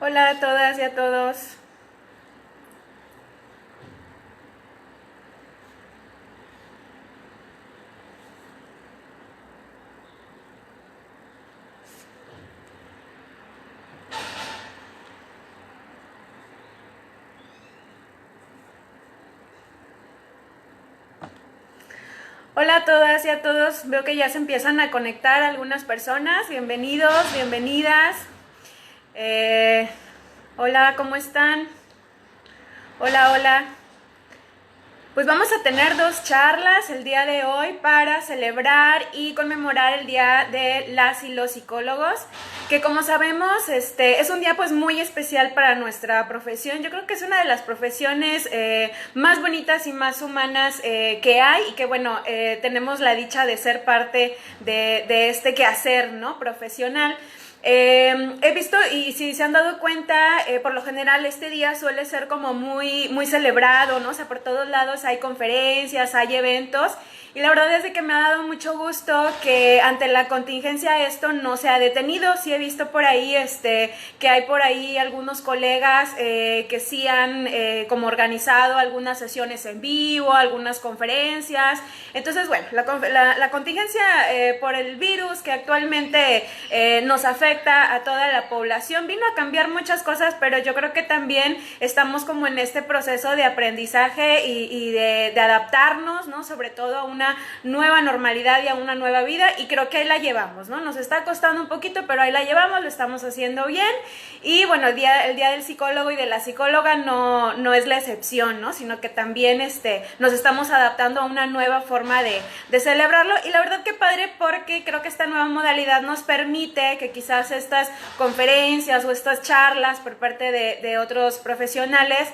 Hola a todas y a todos. Hola a todas y a todos. Veo que ya se empiezan a conectar algunas personas. Bienvenidos, bienvenidas. Hola, ¿cómo están? Hola, hola. Pues vamos a tener dos charlas el día de hoy para celebrar y conmemorar el Día de las y los Psicólogos, que como sabemos es un día pues muy especial para nuestra profesión. Yo creo que es una de las profesiones más bonitas y más humanas que hay, y que bueno, tenemos la dicha de ser parte de este quehacer, ¿no?, profesional. He visto, y si se han dado cuenta, por lo general este día suele ser como muy, muy celebrado, ¿no? O sea, por todos lados hay conferencias, hay eventos, y la verdad es de que me ha dado mucho gusto que ante la contingencia esto no se ha detenido. Sí he visto por ahí que hay por ahí algunos colegas que sí han como organizado algunas sesiones en vivo, algunas conferencias. Entonces, bueno, la contingencia por el virus que actualmente nos afecta a toda la población vino a cambiar muchas cosas, pero yo creo que también estamos como en este proceso de aprendizaje y de adaptarnos, ¿no?, sobre todo a una nueva normalidad y a una nueva vida, y creo que ahí la llevamos, ¿no? Nos está costando un poquito, pero ahí la llevamos, lo estamos haciendo bien. Y bueno, el día del psicólogo y de la psicóloga no es la excepción, ¿no?, sino que también nos estamos adaptando a una nueva forma de celebrarlo. Y la verdad que padre, porque creo que esta nueva modalidad nos permite que quizás estas conferencias o estas charlas por parte de otros profesionales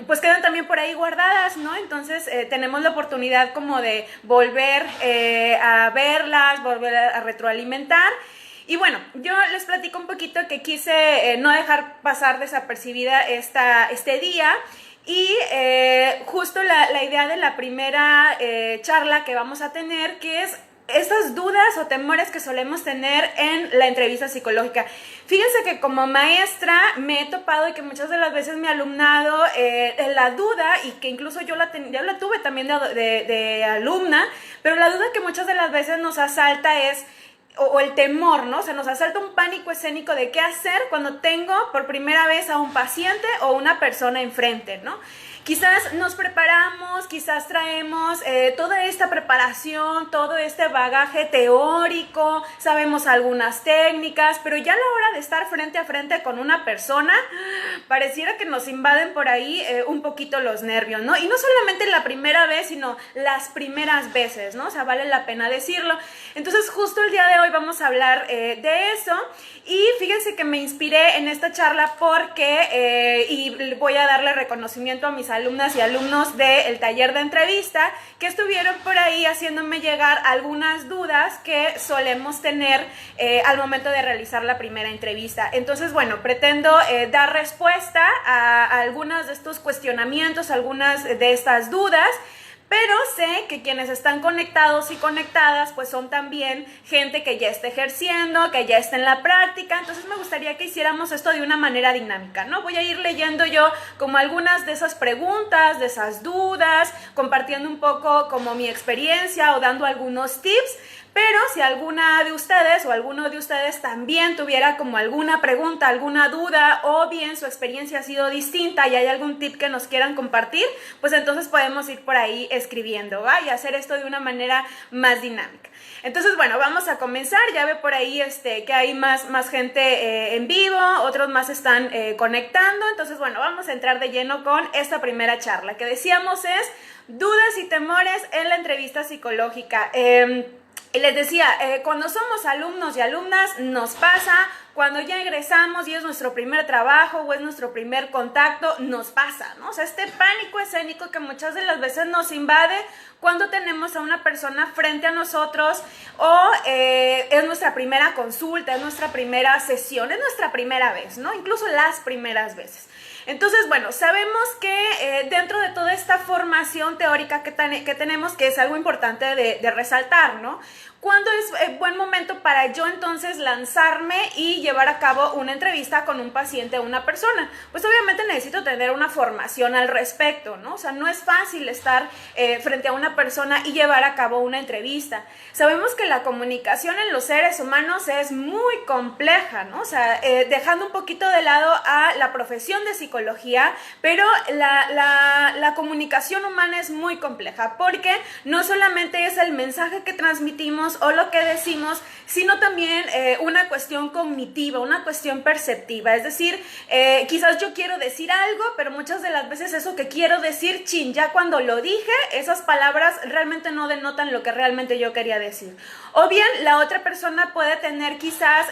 pues quedan también por ahí guardadas, ¿no? Entonces tenemos la oportunidad como de volver a verlas, volver a retroalimentar. Y bueno, yo les platico un poquito que quise no dejar pasar desapercibida este día. Y justo la idea de la primera charla que vamos a tener, que es estas dudas o temores que solemos tener en la entrevista psicológica. Fíjense que como maestra me he topado, y que muchas de las veces mi alumnado en la duda, y que incluso yo la tuve también de alumna, pero la duda que muchas de las veces nos asalta es o el temor, ¿no? O sea, nos asalta un pánico escénico de qué hacer cuando tengo por primera vez a un paciente o una persona enfrente, ¿no? Quizás nos preparamos, quizás traemos toda esta preparación, todo este bagaje teórico, sabemos algunas técnicas, pero ya a la hora de estar frente a frente con una persona, pareciera que nos invaden por ahí un poquito los nervios, ¿no? Y no solamente la primera vez, sino las primeras veces, ¿no? O sea, vale la pena decirlo. Entonces, justo el día de hoy vamos a hablar de eso. Y fíjense que me inspiré en esta charla porque, y voy a darle reconocimiento a mis alumnas y alumnos del taller de entrevista, que estuvieron por ahí haciéndome llegar algunas dudas que solemos tener al momento de realizar la primera entrevista. Entonces, bueno, pretendo dar respuesta a algunos de estos cuestionamientos, algunas de estas dudas. Pero sé que quienes están conectados y conectadas pues son también gente que ya está ejerciendo, que ya está en la práctica. Entonces me gustaría que hiciéramos esto de una manera dinámica, ¿no? Voy a ir leyendo yo como algunas de esas preguntas, de esas dudas, compartiendo un poco como mi experiencia o dando algunos tips. Pero si alguna de ustedes o alguno de ustedes también tuviera como alguna pregunta, alguna duda, o bien su experiencia ha sido distinta y hay algún tip que nos quieran compartir, pues entonces podemos ir por ahí escribiendo, ¿va? Y hacer esto de una manera más dinámica. Entonces, bueno, vamos a comenzar. Ya ve por ahí que hay más gente en vivo, otros más están conectando. Entonces, bueno, vamos a entrar de lleno con esta primera charla, que decíamos es dudas y temores en la entrevista psicológica. Y les decía, cuando somos alumnos y alumnas nos pasa, cuando ya egresamos y es nuestro primer trabajo o es nuestro primer contacto, nos pasa, ¿no? O sea, este pánico escénico que muchas de las veces nos invade cuando tenemos a una persona frente a nosotros, o es nuestra primera consulta, es nuestra primera sesión, es nuestra primera vez, ¿no? Incluso las primeras veces. Entonces, bueno, sabemos que dentro de toda esta formación teórica que tenemos, que es algo importante de resaltar, ¿no? ¿Cuándo es buen momento a yo entonces lanzarme y llevar a cabo una entrevista con un paciente o una persona? Pues obviamente necesito tener una formación al respecto, ¿no? O sea, no es fácil estar frente a una persona y llevar a cabo una entrevista. Sabemos que la comunicación en los seres humanos es muy compleja, ¿no? O sea, dejando un poquito de lado a la profesión de psicología, pero la comunicación humana es muy compleja porque no solamente es el mensaje que transmitimos o lo que decimos, sino también una cuestión cognitiva, una cuestión perceptiva. Es decir, quizás yo quiero decir algo, pero muchas de las veces eso que quiero decir, ya cuando lo dije, esas palabras realmente no denotan lo que realmente yo quería decir. O bien la otra persona puede tener quizás,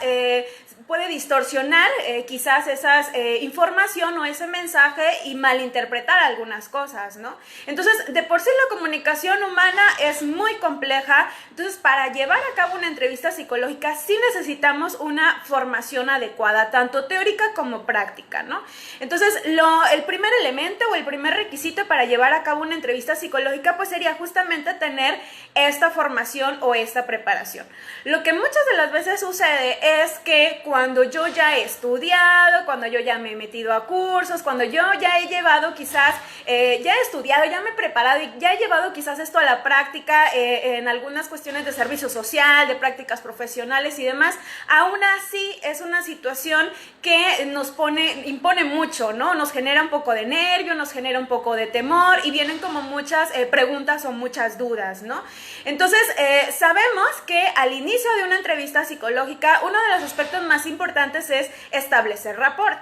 puede distorsionar quizás esa información o ese mensaje y malinterpretar algunas cosas, ¿no? Entonces, de por sí la comunicación humana es muy compleja. Entonces, para llevar a cabo una entrevista psicológica sí necesitamos una formación adecuada, tanto teórica como práctica, ¿no? Entonces, el primer elemento o el primer requisito para llevar a cabo una entrevista psicológica pues sería justamente tener esta formación o esta preparación. Lo que muchas de las veces sucede es que cuando yo ya he estudiado, cuando yo ya me he metido a cursos, cuando yo ya he llevado quizás, ya he estudiado, ya me he preparado y ya he llevado quizás esto a la práctica en algunas cuestiones de servicio social, de prácticas profesionales y demás, aún así es una situación que nos impone mucho, ¿no? Nos genera un poco de nervio, nos genera un poco de temor y vienen como muchas preguntas o muchas dudas, ¿no? Entonces, sabemos que al inicio de una entrevista psicológica, uno de los aspectos más importantes es establecer rapport,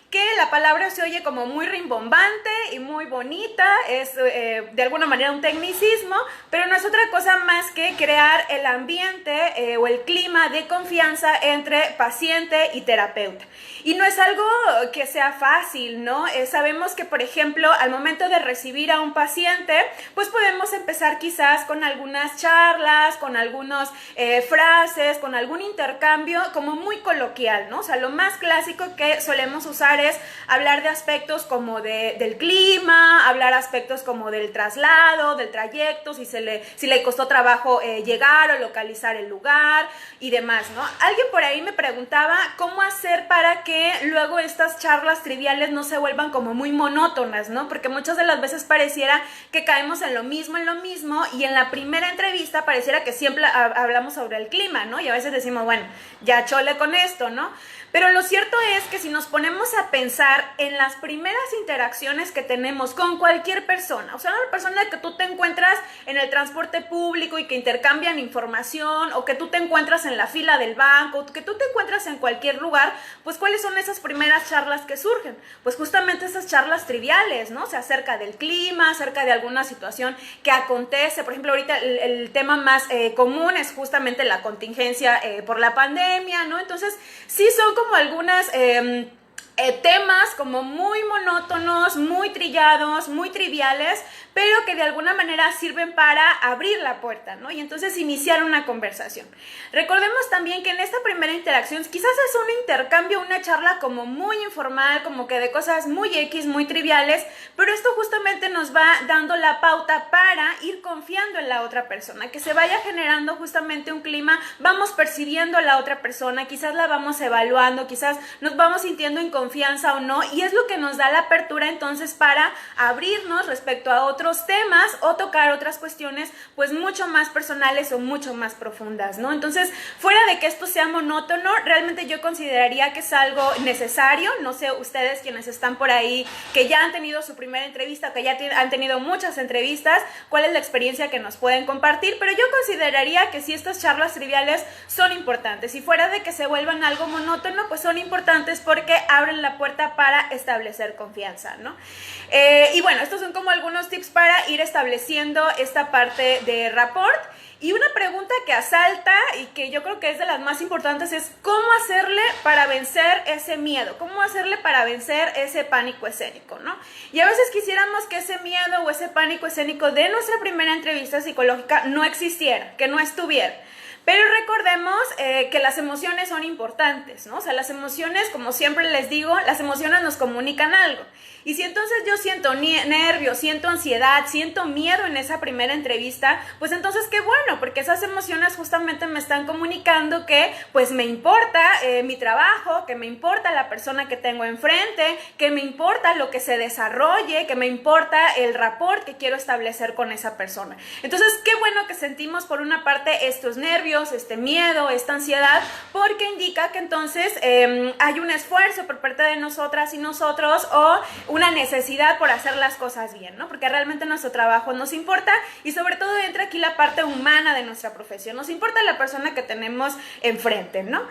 que la palabra se oye como muy rimbombante y muy bonita, es de alguna manera un tecnicismo, pero no es otra cosa más que crear el ambiente o el clima de confianza entre paciente y terapeuta. Y no es algo que sea fácil, ¿no? Sabemos que, por ejemplo, al momento de recibir a un paciente, pues podemos empezar quizás con algunas charlas, con algunas frases, con algún intercambio como muy coloquial, ¿no? O sea, lo más clásico que solemos usar es hablar de aspectos como del clima, hablar aspectos como del traslado, del trayecto, si le costó trabajo llegar o localizar el lugar y demás, ¿no? Alguien por ahí me preguntaba cómo hacer para que luego estas charlas triviales no se vuelvan como muy monótonas, ¿no? Porque muchas de las veces pareciera que caemos en lo mismo y en la primera entrevista pareciera que siempre hablamos sobre el clima, ¿no? Y a veces decimos, bueno, ya chole con esto, ¿no? Pero lo cierto es que si nos ponemos a pensar en las primeras interacciones que tenemos con cualquier persona, o sea, una persona que tú te encuentras en el transporte público y que intercambian información, o que tú te encuentras en la fila del banco, o que tú te encuentras en cualquier lugar, pues ¿cuáles son esas primeras charlas que surgen? Pues justamente esas charlas triviales, ¿no? O sea, acerca del clima, acerca de alguna situación que acontece. Por ejemplo, ahorita el tema más común es justamente la contingencia por la pandemia, ¿no? Entonces, sí son como algunas temas como muy monótonos, muy trillados, muy triviales, pero que de alguna manera sirven para abrir la puerta, ¿no? Y entonces iniciar una conversación. Recordemos también que en esta primera interacción quizás es un intercambio, una charla como muy informal, como que de cosas muy X, muy triviales, pero esto justamente nos va dando la pauta para ir confiando en la otra persona, que se vaya generando justamente un clima, vamos percibiendo a la otra persona, quizás la vamos evaluando, quizás nos vamos sintiendo en confianza o no, y es lo que nos da la apertura entonces para abrirnos respecto a otros temas o tocar otras cuestiones pues mucho más personales o mucho más profundas, ¿no? Entonces, fuera de que esto sea monótono, realmente yo consideraría que es algo necesario. No sé ustedes quienes están por ahí que ya han tenido su primera entrevista, que ya han tenido muchas entrevistas, cuál es la experiencia que nos pueden compartir, pero yo consideraría que sí, estas charlas triviales son importantes y fuera de que se vuelvan algo monótono, pues son importantes porque abren la puerta para establecer confianza, ¿no? Y bueno, estos son como algunos tips para ir estableciendo esta parte de rapport. Y una pregunta que asalta y que yo creo que es de las más importantes es ¿cómo hacerle para vencer ese miedo? ¿Cómo hacerle para vencer ese pánico escénico, ¿no? Y a veces quisiéramos que ese miedo o ese pánico escénico de nuestra primera entrevista psicológica no existiera, que no estuviera. Pero recordemos que las emociones son importantes, ¿no? O sea, las emociones, como siempre les digo, las emociones nos comunican algo. Y si entonces yo siento nervios, siento ansiedad, siento miedo en esa primera entrevista, pues entonces qué bueno, porque esas emociones justamente me están comunicando que pues me importa mi trabajo, que me importa la persona que tengo enfrente, que me importa lo que se desarrolle, que me importa el rapport que quiero establecer con esa persona. Entonces, qué bueno que sentimos por una parte estos nervios, este miedo, esta ansiedad, porque indica que entonces hay un esfuerzo por parte de nosotras y nosotros o una necesidad por hacer las cosas bien, ¿no? Porque realmente nuestro trabajo nos importa y sobre todo entra aquí la parte humana de nuestra profesión. Nos importa la persona que tenemos enfrente, ¿no?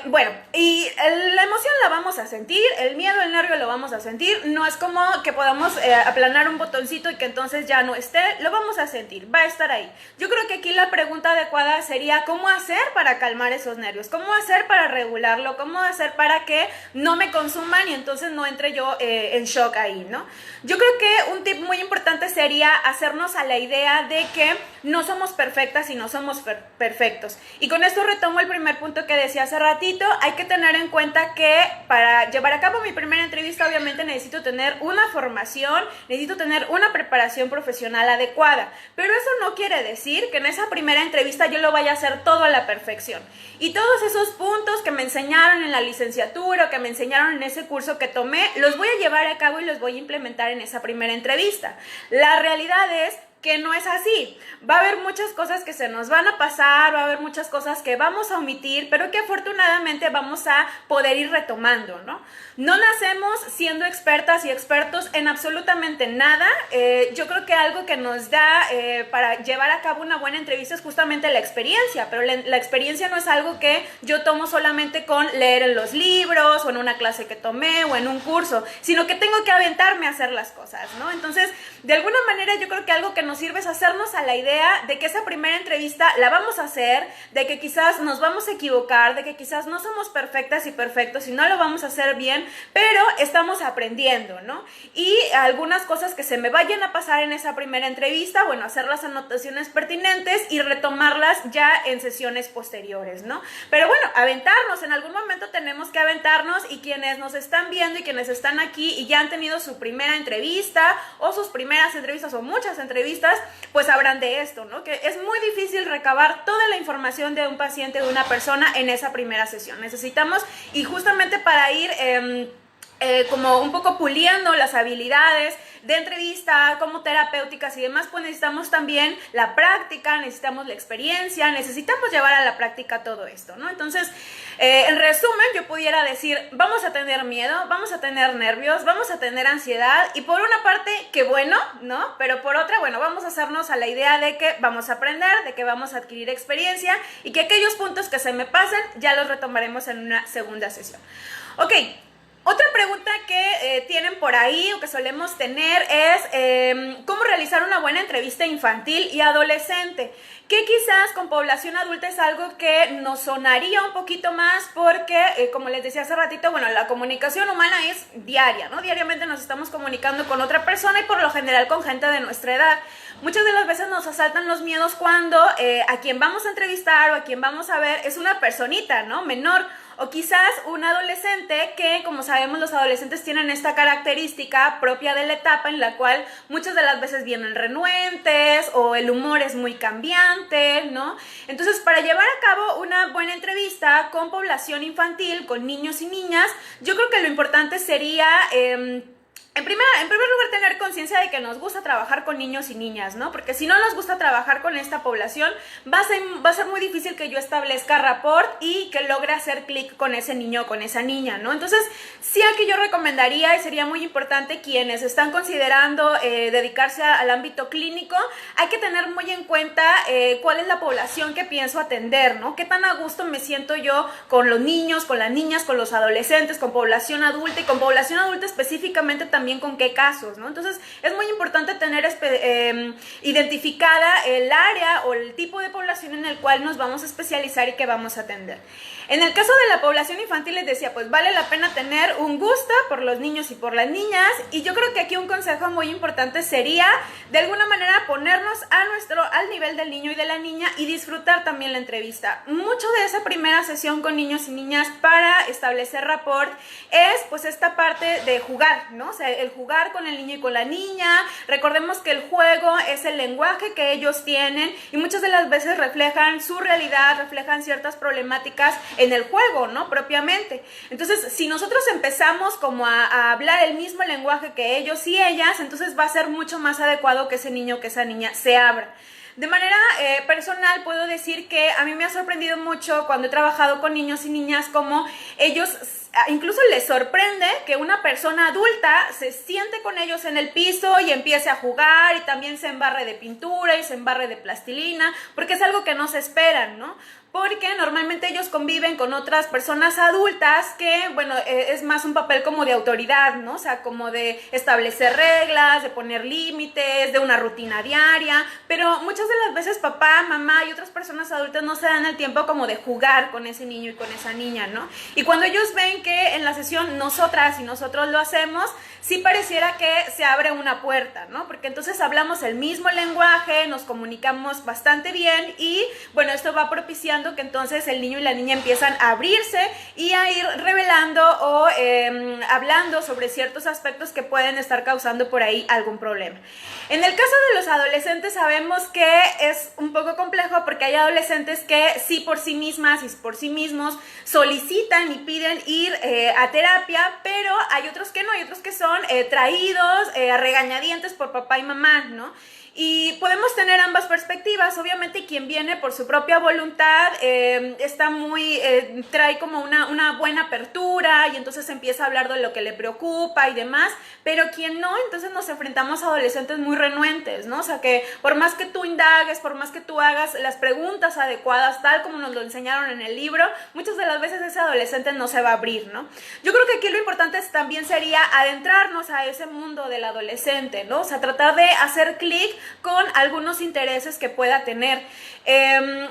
Bueno, y la emoción la vamos a sentir, el miedo, el nervio lo vamos a sentir. No es como que podamos aplanar un botoncito y que entonces ya no esté, lo vamos a sentir, va a estar ahí. Yo creo que aquí la pregunta adecuada sería ¿cómo hacer para calmar esos nervios? ¿Cómo hacer para regularlo? ¿Cómo hacer para que no me consuman y entonces no entre yo en shock ahí, ¿no? Yo creo que un tip muy importante sería hacernos a la idea de que no somos perfectas y no somos perfectos. Y con esto retomo el primer punto que decía hace ratito. Hay que tener en cuenta que para llevar a cabo mi primera entrevista obviamente necesito tener una formación, necesito tener una preparación profesional adecuada, pero eso no quiere decir que en esa primera entrevista yo lo vaya a hacer todo a la perfección. Y todos esos puntos que me enseñaron en la licenciatura o que me enseñaron en ese curso que tomé, los voy a llevar a cabo y los voy a implementar en esa primera entrevista. La realidad es que no es así. Va a haber muchas cosas que se nos van a pasar, va a haber muchas cosas que vamos a omitir, pero que afortunadamente vamos a poder ir retomando, ¿no? No nacemos siendo expertas y expertos en absolutamente nada. Yo creo que algo que nos da para llevar a cabo una buena entrevista es justamente la experiencia, pero la experiencia no es algo que yo tomo solamente con leer en los libros o en una clase que tomé o en un curso, sino que tengo que aventarme a hacer las cosas, ¿no? Entonces, de alguna manera yo creo que algo que nos sirve es hacernos a la idea de que esa primera entrevista la vamos a hacer, de que quizás nos vamos a equivocar, de que quizás no somos perfectas y perfectos y no lo vamos a hacer bien, pero estamos aprendiendo, ¿no? Y algunas cosas que se me vayan a pasar en esa primera entrevista, bueno, hacer las anotaciones pertinentes y retomarlas ya en sesiones posteriores, ¿no? Pero bueno, aventarnos, en algún momento tenemos que aventarnos y quienes nos están viendo y quienes están aquí y ya han tenido su primera entrevista o sus primeras entrevistas o muchas entrevistas, pues sabrán de esto, ¿no? Que es muy difícil recabar toda la información de un paciente, de una persona en esa primera sesión. Necesitamos, y justamente para ir como un poco puliendo las habilidades de entrevista, como terapéuticas y demás, pues necesitamos también la práctica, necesitamos la experiencia, necesitamos llevar a la práctica todo esto, ¿no? Entonces, en resumen, yo pudiera decir, vamos a tener miedo, vamos a tener nervios, vamos a tener ansiedad, y por una parte, qué bueno, ¿no? Pero por otra, bueno, vamos a hacernos a la idea de que vamos a aprender, de que vamos a adquirir experiencia, y que aquellos puntos que se me pasen, ya los retomaremos en una segunda sesión. Ok. Otra pregunta que tienen por ahí o que solemos tener es ¿cómo realizar una buena entrevista infantil y adolescente? Que quizás con población adulta es algo que nos sonaría un poquito más porque, como les decía hace ratito, bueno, la comunicación humana es diaria, ¿no? Diariamente nos estamos comunicando con otra persona y por lo general con gente de nuestra edad. Muchas de las veces nos asaltan los miedos cuando a quien vamos a entrevistar o a quien vamos a ver es una personita, ¿no? Menor. O quizás un adolescente que, como sabemos, los adolescentes tienen esta característica propia de la etapa en la cual muchas de las veces vienen renuentes o el humor es muy cambiante, ¿no? Entonces, para llevar a cabo una buena entrevista con población infantil, con niños y niñas, yo creo que lo importante sería en primer lugar, tener conciencia de que nos gusta trabajar con niños y niñas, ¿no? Porque si no nos gusta trabajar con esta población, va a ser muy difícil que yo establezca rapport y que logre hacer clic con ese niño o con esa niña, ¿no? Entonces, sí, aquí yo recomendaría, y sería muy importante, quienes están considerando dedicarse al ámbito clínico, hay que tener muy en cuenta cuál es la población que pienso atender, ¿no? Qué tan a gusto me siento yo con los niños, con las niñas, con los adolescentes, con población adulta, y con población adulta específicamente también también con qué casos, ¿no? Entonces es muy importante tener identificada el área o el tipo de población en el cual nos vamos a especializar y que vamos a atender. En el caso de la población infantil les decía, pues vale la pena tener un gusto por los niños y por las niñas, y yo creo que aquí un consejo muy importante sería de alguna manera ponernos al nivel del niño y de la niña y disfrutar también la entrevista. Mucho de esa primera sesión con niños y niñas para establecer rapport es pues esta parte de jugar, ¿no? O sea, el jugar con el niño y con la niña. Recordemos que el juego es el lenguaje que ellos tienen y muchas de las veces reflejan su realidad, reflejan ciertas problemáticas en el juego, ¿no? Propiamente. Entonces, si nosotros empezamos como a hablar el mismo lenguaje que ellos y ellas, entonces va a ser mucho más adecuado que ese niño o que esa niña se abra. De manera personal puedo decir que a mí me ha sorprendido mucho cuando he trabajado con niños y niñas como ellos incluso les sorprende que una persona adulta se siente con ellos en el piso y empiece a jugar y también se embarre de pintura y se embarre de plastilina, porque es algo que no se esperan, ¿no? Porque normalmente ellos conviven con otras personas adultas que, bueno, es más un papel como de autoridad, ¿no? O sea, como de establecer reglas, de poner límites, de una rutina diaria, pero muchas de las veces papá, mamá y otras personas adultas no se dan el tiempo como de jugar con ese niño y con esa niña, ¿no? Y cuando ellos ven que en la sesión nosotras y nosotros lo hacemos, sí pareciera que se abre una puerta, ¿no? Porque entonces hablamos el mismo lenguaje, nos comunicamos bastante bien y, bueno, esto va propiciando que entonces el niño y la niña empiezan a abrirse y a ir revelando o hablando sobre ciertos aspectos que pueden estar causando por ahí algún problema. En el caso de los adolescentes sabemos que es un poco complejo porque hay adolescentes que sí por sí mismas y por sí mismos solicitan y piden ir a terapia, pero hay otros que no, hay otros que son traídos a regañadientes por papá y mamá, ¿no? Y podemos tener ambas perspectivas. Obviamente quien viene por su propia voluntad está trae como una buena apertura y entonces empieza a hablar de lo que le preocupa y demás, pero quien no, entonces nos enfrentamos a adolescentes muy renuentes, ¿no? O sea que por más que tú indagues, por más que tú hagas las preguntas adecuadas, tal como nos lo enseñaron en el libro, muchas de las veces ese adolescente no se va a abrir, ¿no? Yo creo que aquí lo importante también sería adentrarnos a ese mundo del adolescente, ¿no? O sea, tratar de hacer clic con algunos intereses que pueda tener.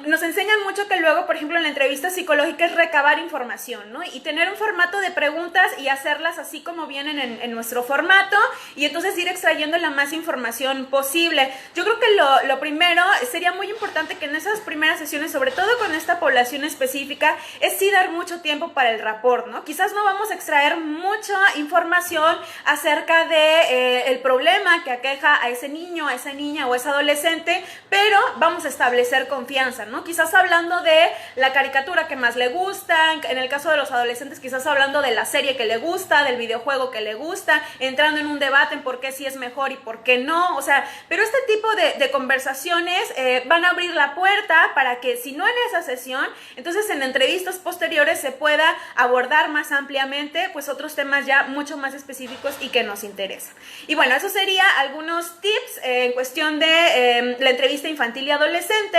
Nos enseñan mucho que luego, por ejemplo, en la entrevista psicológica es recabar información, ¿no? Y tener un formato de preguntas y hacerlas así como vienen en nuestro formato y entonces ir extrayendo la más información posible. Yo creo que lo primero sería muy importante que en esas primeras sesiones, sobre todo con esta población específica, es sí dar mucho tiempo para el rapport, ¿no? Quizás no vamos a extraer mucha información acerca de el problema que aqueja a ese niño, a esa niña o ese adolescente, pero vamos a establecer confianza, ¿no? Quizás hablando de la caricatura que más le gusta, en el caso de los adolescentes quizás hablando de la serie que le gusta, del videojuego que le gusta, entrando en un debate en por qué sí es mejor y por qué no, o sea, pero este tipo de conversaciones van a abrir la puerta para que si no en esa sesión, entonces en entrevistas posteriores se pueda abordar más ampliamente pues otros temas ya mucho más específicos y que nos interesan. Y bueno, eso sería algunos tips en cuestión de la entrevista infantil y adolescente.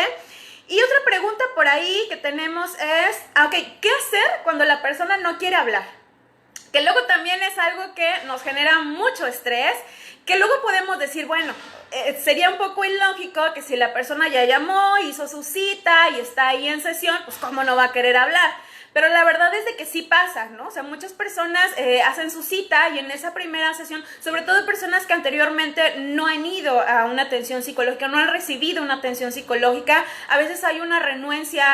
Y otra pregunta por ahí que tenemos es, ¿qué hacer cuando la persona no quiere hablar? Que luego también es algo que nos genera mucho estrés, que luego podemos decir, bueno, sería un poco ilógico que si la persona ya llamó, hizo su cita y está ahí en sesión, pues cómo no va a querer hablar. Pero la verdad es de que sí pasa, ¿no? O sea, muchas personas hacen su cita y en esa primera sesión, sobre todo personas que anteriormente no han ido a una atención psicológica, no han recibido una atención psicológica, a veces hay una renuencia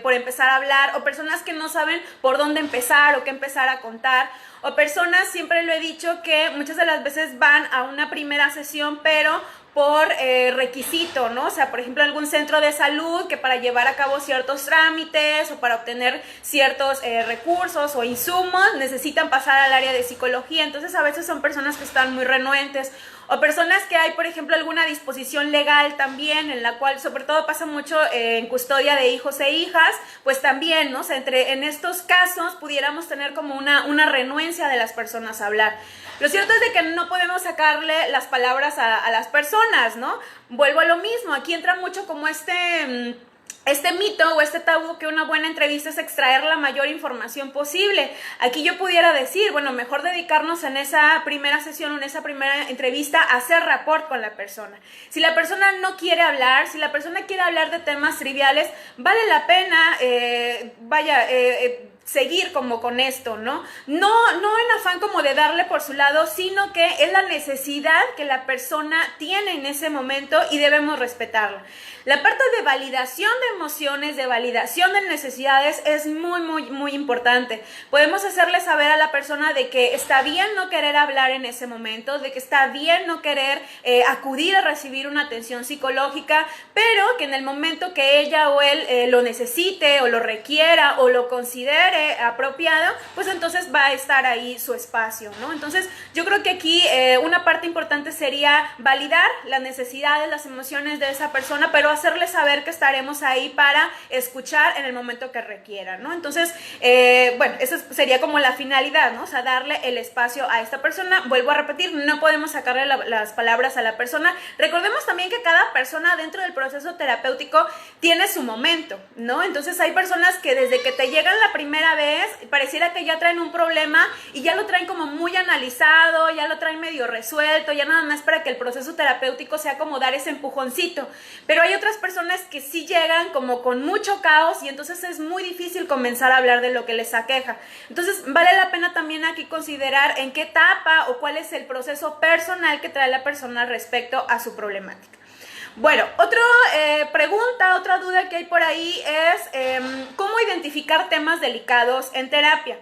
por empezar a hablar, o personas que no saben por dónde empezar o qué empezar a contar, o personas, siempre lo he dicho, que muchas de las veces van a una primera sesión, pero por requisito, ¿no? O sea, por ejemplo, algún centro de salud que para llevar a cabo ciertos trámites o para obtener ciertos recursos o insumos necesitan pasar al área de psicología. Entonces, a veces son personas que están muy renuentes. O personas que hay, por ejemplo, alguna disposición legal también, en la cual, sobre todo pasa mucho en custodia de hijos e hijas, pues también, ¿no? O sea, en estos casos pudiéramos tener como una renuencia de las personas a hablar. Lo cierto es de que no podemos sacarle las palabras a las personas, ¿no? Vuelvo a lo mismo, aquí entra mucho como este mito o este tabú que una buena entrevista es extraer la mayor información posible. Aquí yo pudiera decir, bueno, mejor dedicarnos en esa primera sesión o en esa primera entrevista a hacer rapport con la persona. Si la persona no quiere hablar, si la persona quiere hablar de temas triviales, vale la pena, seguir como con esto, ¿no? No en afán como de darle por su lado, sino que es la necesidad que la persona tiene en ese momento y debemos respetarla. La parte de validación de emociones, de validación de necesidades es muy importante. Podemos hacerle saber a la persona de que está bien no querer hablar en ese momento, de que está bien no querer acudir a recibir una atención psicológica, pero que en el momento que ella o él lo necesite o lo requiera o lo considere apropiado, pues entonces va a estar ahí su espacio, ¿no? Entonces yo creo que aquí una parte importante sería validar las necesidades, las emociones de esa persona, pero hacerle saber que estaremos ahí para escuchar en el momento que requiera, ¿no? Entonces, bueno, esa sería como la finalidad, ¿no? O sea, darle el espacio a esta persona. Vuelvo a repetir, no podemos sacarle las palabras a la persona. Recordemos también que cada persona dentro del proceso terapéutico tiene su momento, ¿no? Entonces hay personas que desde que te llegan la primera vez, pareciera que ya traen un problema y ya lo traen como muy analizado, ya lo traen medio resuelto, ya nada más para que el proceso terapéutico sea como dar ese empujoncito. Pero hay otras personas que sí llegan como con mucho caos y entonces es muy difícil comenzar a hablar de lo que les aqueja. Entonces vale la pena también aquí considerar en qué etapa o cuál es el proceso personal que trae la persona respecto a su problemática. Bueno, otra pregunta, otra duda que hay por ahí es ¿cómo identificar temas delicados en terapia?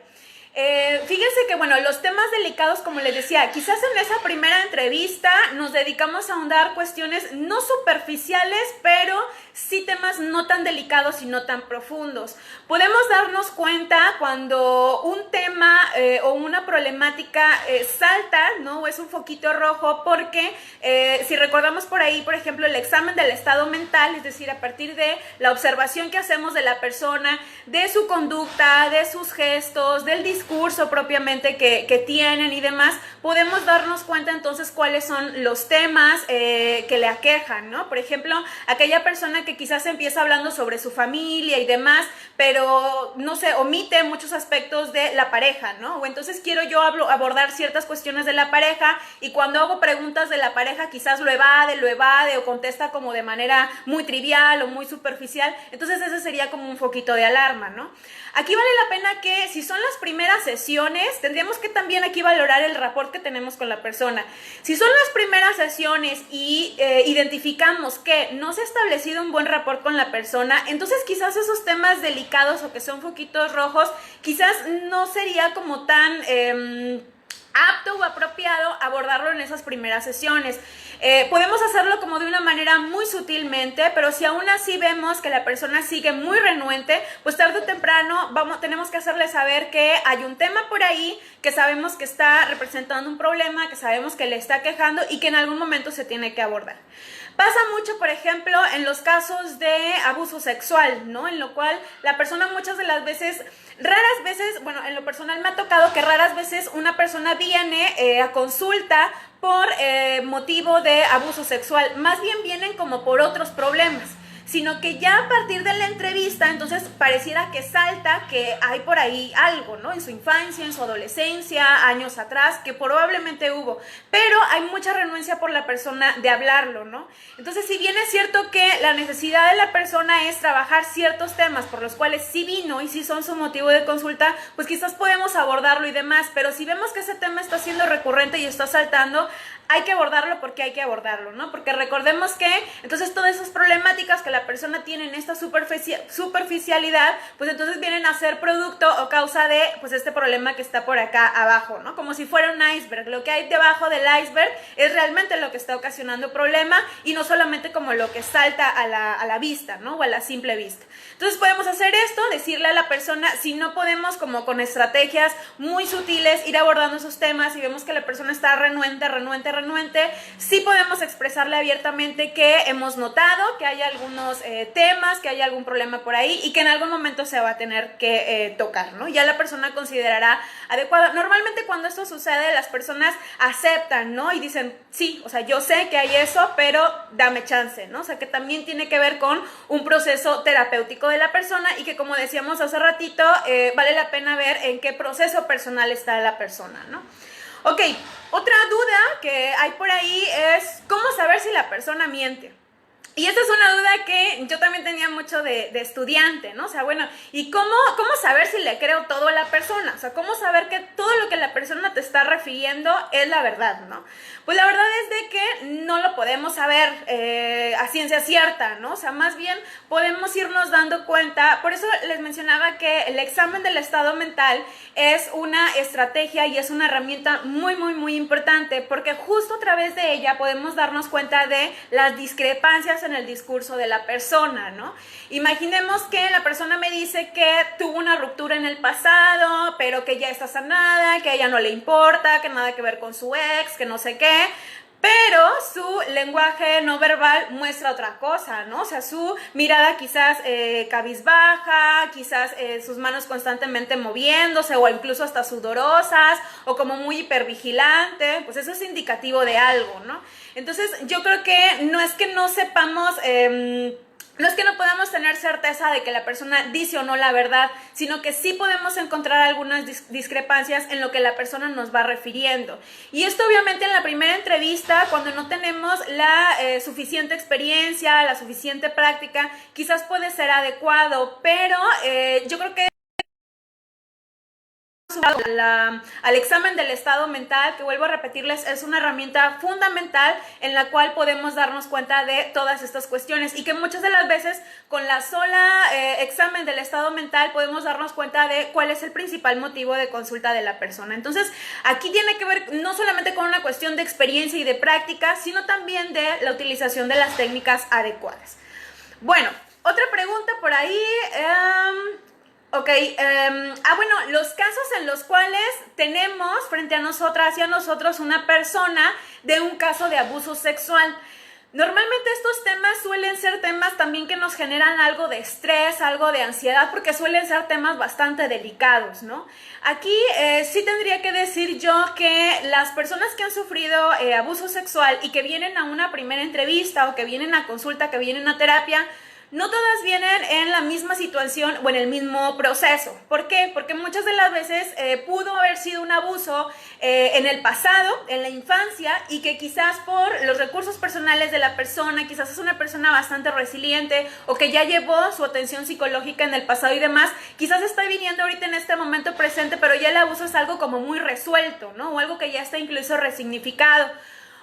Fíjense que, bueno, los temas delicados, como les decía, quizás en esa primera entrevista nos dedicamos a ahondar cuestiones no superficiales, pero sí temas no tan delicados y no tan profundos. Podemos darnos cuenta cuando un tema o una problemática salta, ¿no? O es un foquito rojo, porque si recordamos por ahí, por ejemplo, el examen del estado mental, es decir, a partir de la observación que hacemos de la persona, de su conducta, de sus gestos, del discurso propiamente que tienen y demás, podemos darnos cuenta entonces cuáles son los temas que le aquejan, ¿no? Por ejemplo, aquella persona que quizás empieza hablando sobre su familia y demás, pero no sé, omite muchos aspectos de la pareja, ¿no? O entonces quiero yo abordar ciertas cuestiones de la pareja y cuando hago preguntas de la pareja quizás lo evade o contesta como de manera muy trivial o muy superficial, entonces ese sería como un foquito de alarma, ¿no? Aquí vale la pena que si son las primeras sesiones, tendríamos que también aquí valorar el rapport que tenemos con la persona. Si son las primeras sesiones y identificamos que no se ha establecido un buen rapport con la persona, entonces quizás esos temas delicados o que son foquitos rojos, quizás no sería como tan apto o apropiado abordarlo en esas primeras sesiones. Podemos hacerlo como de una manera muy sutilmente, pero si aún así vemos que la persona sigue muy renuente, pues tarde o temprano tenemos que hacerle saber que hay un tema por ahí, que sabemos que está representando un problema, que sabemos que le está quejando y que en algún momento se tiene que abordar. Pasa mucho, por ejemplo, en los casos de abuso sexual, ¿no? En lo cual la persona muchas de las veces, raras veces, bueno, en lo personal me ha tocado que raras veces una persona viene a consulta por motivo de abuso sexual, más bien vienen como por otros problemas, sino que ya a partir de la entrevista, entonces pareciera que salta que hay por ahí algo, ¿no? En su infancia, en su adolescencia, años atrás, que probablemente hubo, pero hay mucha renuencia por la persona de hablarlo, ¿no? Entonces, si bien es cierto que la necesidad de la persona es trabajar ciertos temas por los cuales sí vino y sí son su motivo de consulta, pues quizás podemos abordarlo y demás, pero si vemos que ese tema está siendo recurrente y está saltando, hay que abordarlo porque hay que abordarlo, ¿no? Porque recordemos que entonces todas esas problemáticas que la persona tiene en esta superficialidad, pues entonces vienen a ser producto o causa de pues este problema que está por acá abajo, ¿no? Como si fuera un iceberg. Lo que hay debajo del iceberg es realmente lo que está ocasionando problema y no solamente como lo que salta a la vista, ¿no? O a la simple vista. Entonces podemos hacer esto, decirle a la persona, si no podemos como con estrategias muy sutiles ir abordando esos temas y vemos que la persona está renuente, sí podemos expresarle abiertamente que hemos notado que hay algunos algunos temas, que hay algún problema por ahí y que en algún momento se va a tener que tocar, ¿no? Ya la persona considerará adecuado. Normalmente cuando esto sucede, las personas aceptan, ¿no? Y dicen, sí, o sea, yo sé que hay eso, pero dame chance, ¿no? O sea, que también tiene que ver con un proceso terapéutico de la persona y que, como decíamos hace ratito, vale la pena ver en qué proceso personal está la persona, ¿no? Ok, otra duda que hay por ahí es cómo saber si la persona miente. Y esta es una duda que yo también tenía mucho de estudiante, ¿no? O sea, bueno, ¿y cómo saber si le creo todo a la persona? O sea, ¿cómo saber que todo lo que la persona te está refiriendo es la verdad, ¿no? Pues la verdad es de que no lo podemos saber a ciencia cierta, ¿no? O sea, más bien podemos irnos dando cuenta. Por eso les mencionaba que el examen del estado mental es una estrategia y es una herramienta muy, muy, muy importante, porque justo a través de ella podemos darnos cuenta de las discrepancias en el discurso de la persona, ¿no? Imaginemos que la persona me dice que tuvo una ruptura en el pasado, pero que ya está sanada, que a ella no le importa, que nada que ver con su ex, que no sé qué, pero su lenguaje no verbal muestra otra cosa, ¿no? O sea, su mirada quizás cabizbaja, quizás sus manos constantemente moviéndose o incluso hasta sudorosas o como muy hipervigilante, pues eso es indicativo de algo, ¿no? Entonces yo creo que no es que no sepamos... no es que no podamos tener certeza de que la persona dice o no la verdad, sino que sí podemos encontrar algunas discrepancias en lo que la persona nos va refiriendo. Y esto obviamente en la primera entrevista, cuando no tenemos la suficiente experiencia, la suficiente práctica, quizás puede ser adecuado, pero yo creo que al examen del estado mental, que vuelvo a repetirles, es una herramienta fundamental en la cual podemos darnos cuenta de todas estas cuestiones y que muchas de las veces con la sola examen del estado mental podemos darnos cuenta de cuál es el principal motivo de consulta de la persona. Entonces aquí tiene que ver no solamente con una cuestión de experiencia y de práctica, sino también de la utilización de las técnicas adecuadas. Bueno, otra pregunta por ahí... Ok, bueno, los casos en los cuales tenemos frente a nosotras y a nosotros una persona de un caso de abuso sexual. Normalmente estos temas suelen ser temas también que nos generan algo de estrés, algo de ansiedad, porque suelen ser temas bastante delicados, ¿no? Aquí sí tendría que decir yo que las personas que han sufrido abuso sexual y que vienen a una primera entrevista o que vienen a consulta, que vienen a terapia, no todas vienen en la misma situación o en el mismo proceso. ¿Por qué? Porque muchas de las veces pudo haber sido un abuso en el pasado, en la infancia, y que quizás por los recursos personales de la persona, quizás es una persona bastante resiliente o que ya llevó su atención psicológica en el pasado y demás, quizás está viniendo ahorita en este momento presente, pero ya el abuso es algo como muy resuelto, ¿no? O algo que ya está incluso resignificado.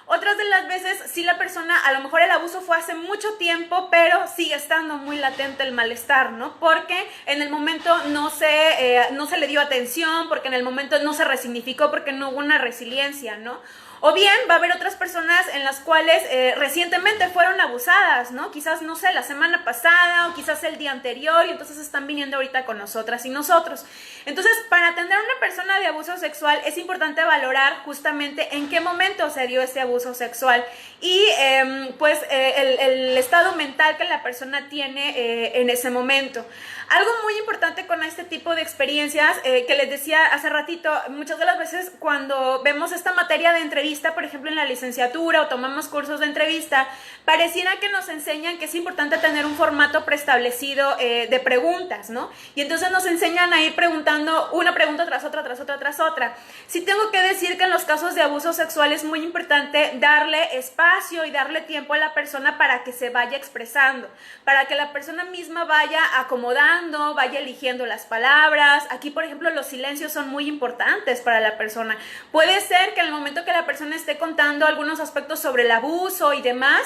Otras de las veces, sí, la persona, a lo mejor el abuso fue hace mucho tiempo, pero sigue estando muy latente el malestar, ¿no? Porque en el momento no se le dio atención, porque en el momento no se resignificó, porque no hubo una resiliencia, ¿no? O bien va a haber otras personas en las cuales recientemente fueron abusadas, ¿no? Quizás, no sé, la semana pasada o quizás el día anterior y entonces están viniendo ahorita con nosotras y nosotros. Entonces, para atender a una persona de abuso sexual es importante valorar justamente en qué momento se dio ese abuso sexual y el estado mental que la persona tiene en ese momento. Algo muy importante con este tipo de experiencias, que les decía hace ratito, muchas de las veces cuando vemos esta materia de entrevista, por ejemplo en la licenciatura o tomamos cursos de entrevista, pareciera que nos enseñan que es importante tener un formato preestablecido de preguntas, ¿no? Y entonces nos enseñan a ir preguntando una pregunta tras otra, tras otra, tras otra. Sí tengo que decir que en los casos de abuso sexual es muy importante darle espacio y darle tiempo a la persona para que se vaya expresando, para que la persona misma vaya acomodando, vaya eligiendo las palabras. Aquí, por ejemplo, los silencios son muy importantes para la persona. Puede ser que en el momento que la persona esté contando algunos aspectos sobre el abuso y demás,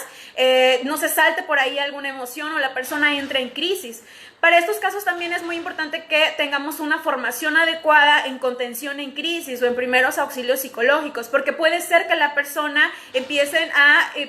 no se salte por ahí alguna emoción o la persona entre en crisis. Para estos casos también es muy importante que tengamos una formación adecuada en contención en crisis o en primeros auxilios psicológicos, porque puede ser que la persona empiecen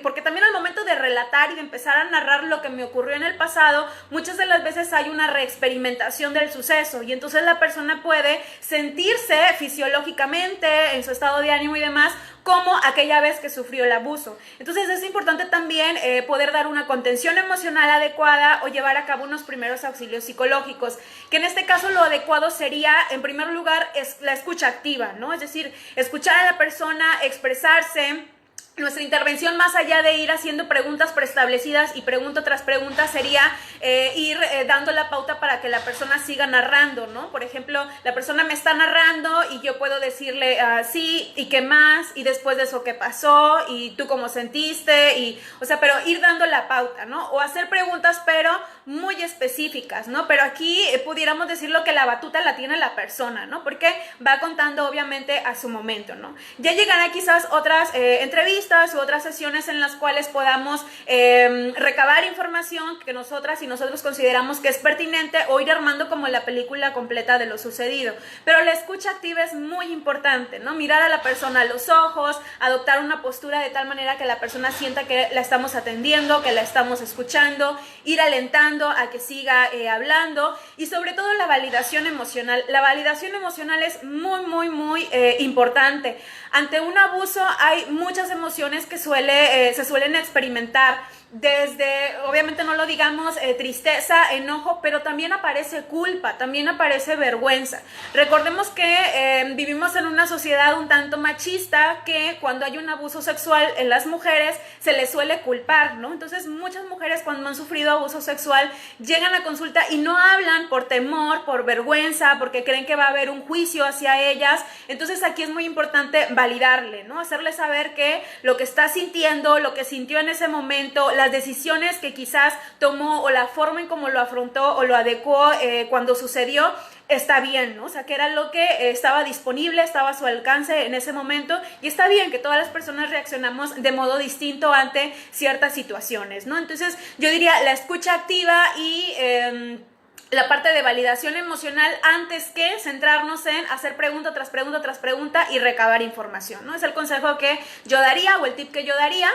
porque también al momento de relatar y de empezar a narrar lo que me ocurrió en el pasado, muchas de las veces hay una reexperimentación del suceso y entonces la persona puede sentirse fisiológicamente, en su estado de ánimo y demás, como aquella vez que sufrió el abuso. Entonces es importante también poder dar una contención emocional adecuada o llevar a cabo unos primeros auxilios psicológicos, que en este caso lo adecuado sería, en primer lugar, es la escucha activa, ¿no? Es decir, escuchar a la persona, expresarse. Nuestra intervención, más allá de ir haciendo preguntas preestablecidas y pregunta tras pregunta, sería ir dando la pauta para que la persona siga narrando, ¿no? Por ejemplo, la persona me está narrando y yo puedo decirle sí, ¿y qué más? Y después de eso, ¿qué pasó? ¿Y tú cómo sentiste? Y, o sea, pero ir dando la pauta, ¿no? O hacer preguntas, pero muy específicas, ¿no? Pero aquí pudiéramos decirlo que la batuta la tiene la persona, ¿no? Porque va contando, obviamente, a su momento, ¿no? Ya llegarán quizás otras entrevistas u otras sesiones en las cuales podamos recabar información que nosotras y nosotros consideramos que es pertinente, o ir armando como la película completa de lo sucedido. Pero la escucha activa es muy importante, ¿no? Mirar a la persona a los ojos, adoptar una postura de tal manera que la persona sienta que la estamos atendiendo, que la estamos escuchando, ir alentando a que siga hablando, y sobre todo la validación emocional. La validación emocional es muy importante. Ante un abuso hay muchas emociones que se suelen experimentar, desde, obviamente no lo digamos, tristeza, enojo, pero también aparece culpa, también aparece vergüenza. Recordemos que vivimos en una sociedad un tanto machista, que cuando hay un abuso sexual en las mujeres se les suele culpar, ¿no? Entonces muchas mujeres, cuando han sufrido abuso sexual, llegan a consulta y no hablan por temor, por vergüenza, porque creen que va a haber un juicio hacia ellas. Entonces aquí es muy importante validarle, ¿no? Hacerle saber que lo que está sintiendo, lo que sintió en ese momento, las decisiones que quizás tomó, o la forma en cómo lo afrontó o lo adecuó cuando sucedió, está bien, ¿no? O sea, que era lo que estaba disponible, estaba a su alcance en ese momento, y está bien que todas las personas reaccionamos de modo distinto ante ciertas situaciones, ¿no? Entonces yo diría la escucha activa y la parte de validación emocional, antes que centrarnos en hacer pregunta tras pregunta tras pregunta y recabar información, ¿no? Es el consejo que yo daría, o el tip que yo daría.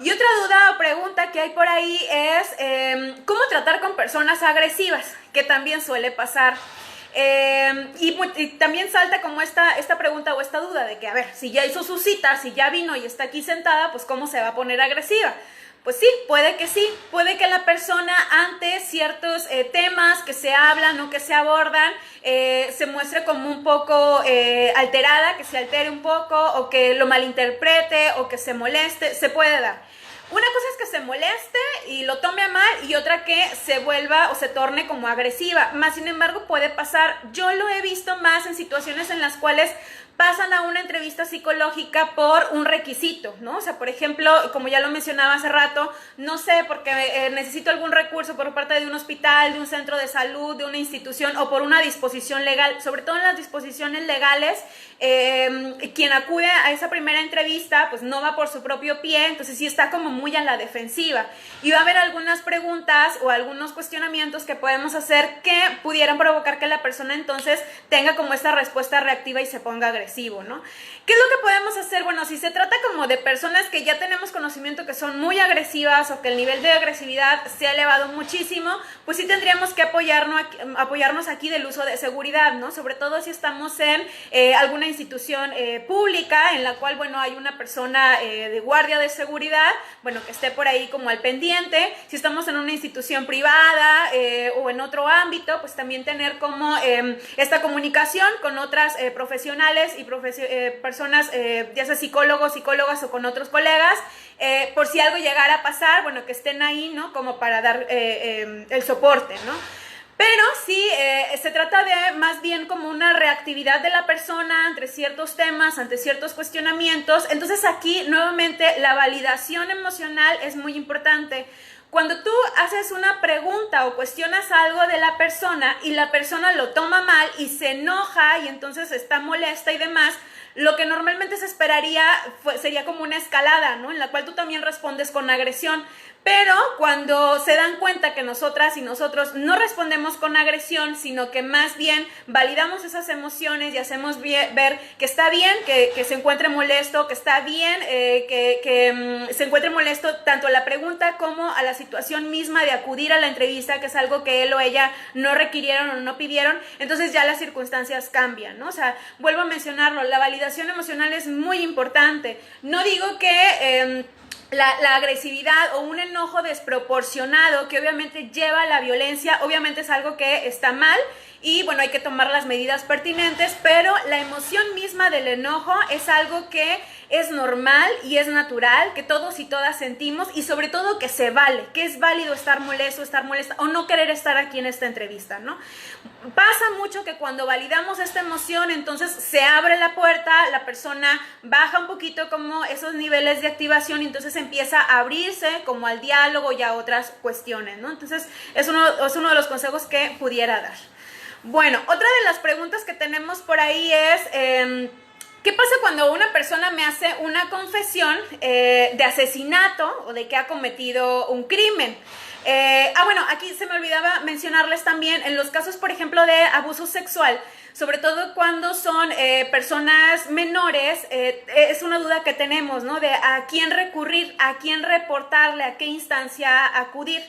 Y otra duda o pregunta que hay por ahí es ¿cómo tratar con personas agresivas? Que también suele pasar. Y también salta como esta pregunta o esta duda de que, a ver, si ya hizo su cita, si ya vino y está aquí sentada, pues ¿cómo se va a poner agresiva? Pues sí, puede que la persona, ante ciertos temas que se hablan o que se abordan, se muestre como un poco alterada, que se altere un poco, o que lo malinterprete, o que se moleste. Se puede dar. Una cosa es que se moleste y lo tome a mal, y otra que se vuelva o se torne como agresiva. Más sin embargo, puede pasar. Yo lo he visto más en situaciones en las cuales pasan a una entrevista psicológica por un requisito, ¿no? O sea, por ejemplo, como ya lo mencionaba hace rato, no sé, porque necesito algún recurso por parte de un hospital, de un centro de salud, de una institución, o por una disposición legal. Sobre todo en las disposiciones legales, quien acude a esa primera entrevista pues no va por su propio pie, entonces sí está como muy a la defensiva, y va a haber algunas preguntas o algunos cuestionamientos que podemos hacer que pudieran provocar que la persona entonces tenga como esta respuesta reactiva y se ponga agresivo, ¿no? ¿Qué es lo que podemos hacer? Bueno, si se trata como de personas que ya tenemos conocimiento que son muy agresivas, o que el nivel de agresividad se ha elevado muchísimo, pues sí tendríamos que apoyarnos aquí del uso de seguridad, ¿no? Sobre todo si estamos en alguna institución pública en la cual, bueno, hay una persona de guardia de seguridad, bueno, que esté por ahí como al pendiente. Si estamos en una institución privada o en otro ámbito, pues también tener como esta comunicación con otras profesionales y personas, ya sea psicólogos, psicólogas, o con otros colegas, por si algo llegara a pasar, bueno, que estén ahí, ¿no? Como para dar el soporte, ¿no? Pero sí, se trata de más bien como una reactividad de la persona ante ciertos temas, ante ciertos cuestionamientos. Entonces aquí nuevamente la validación emocional es muy importante. Cuando tú haces una pregunta o cuestionas algo de la persona y la persona lo toma mal y se enoja y entonces está molesta y demás, lo que normalmente se esperaría sería como una escalada, ¿no? En la cual tú también respondes con agresión. Pero cuando se dan cuenta que nosotras y nosotros no respondemos con agresión, sino que más bien validamos esas emociones y hacemos ver que está bien que se encuentre molesto, que está bien que se encuentre molesto tanto a la pregunta como a la situación misma de acudir a la entrevista, que es algo que él o ella no requirieron o no pidieron, entonces ya las circunstancias cambian, ¿no? O sea, vuelvo a mencionarlo, la validación emocional es muy importante. No digo que la agresividad o un enojo desproporcionado que obviamente lleva a la violencia, obviamente es algo que está mal y bueno, hay que tomar las medidas pertinentes, pero la emoción misma del enojo es algo que es normal y es natural, que todos y todas sentimos y sobre todo que se vale, que es válido estar molesto, estar molesta o no querer estar aquí en esta entrevista, ¿no? Pasa mucho que cuando validamos esta emoción, entonces se abre la puerta, la persona baja un poquito como esos niveles de activación y entonces empieza a abrirse como al diálogo y a otras cuestiones, ¿no? Entonces es uno de los consejos que pudiera dar. Bueno, otra de las preguntas que tenemos por ahí es, ¿qué pasa cuando una persona me hace una confesión de asesinato o de que ha cometido un crimen? Bueno, aquí se me olvidaba mencionarles también en los casos, por ejemplo, de abuso sexual, sobre todo cuando son personas menores, es una duda que tenemos, ¿no? De a quién recurrir, a quién reportarle, a qué instancia acudir.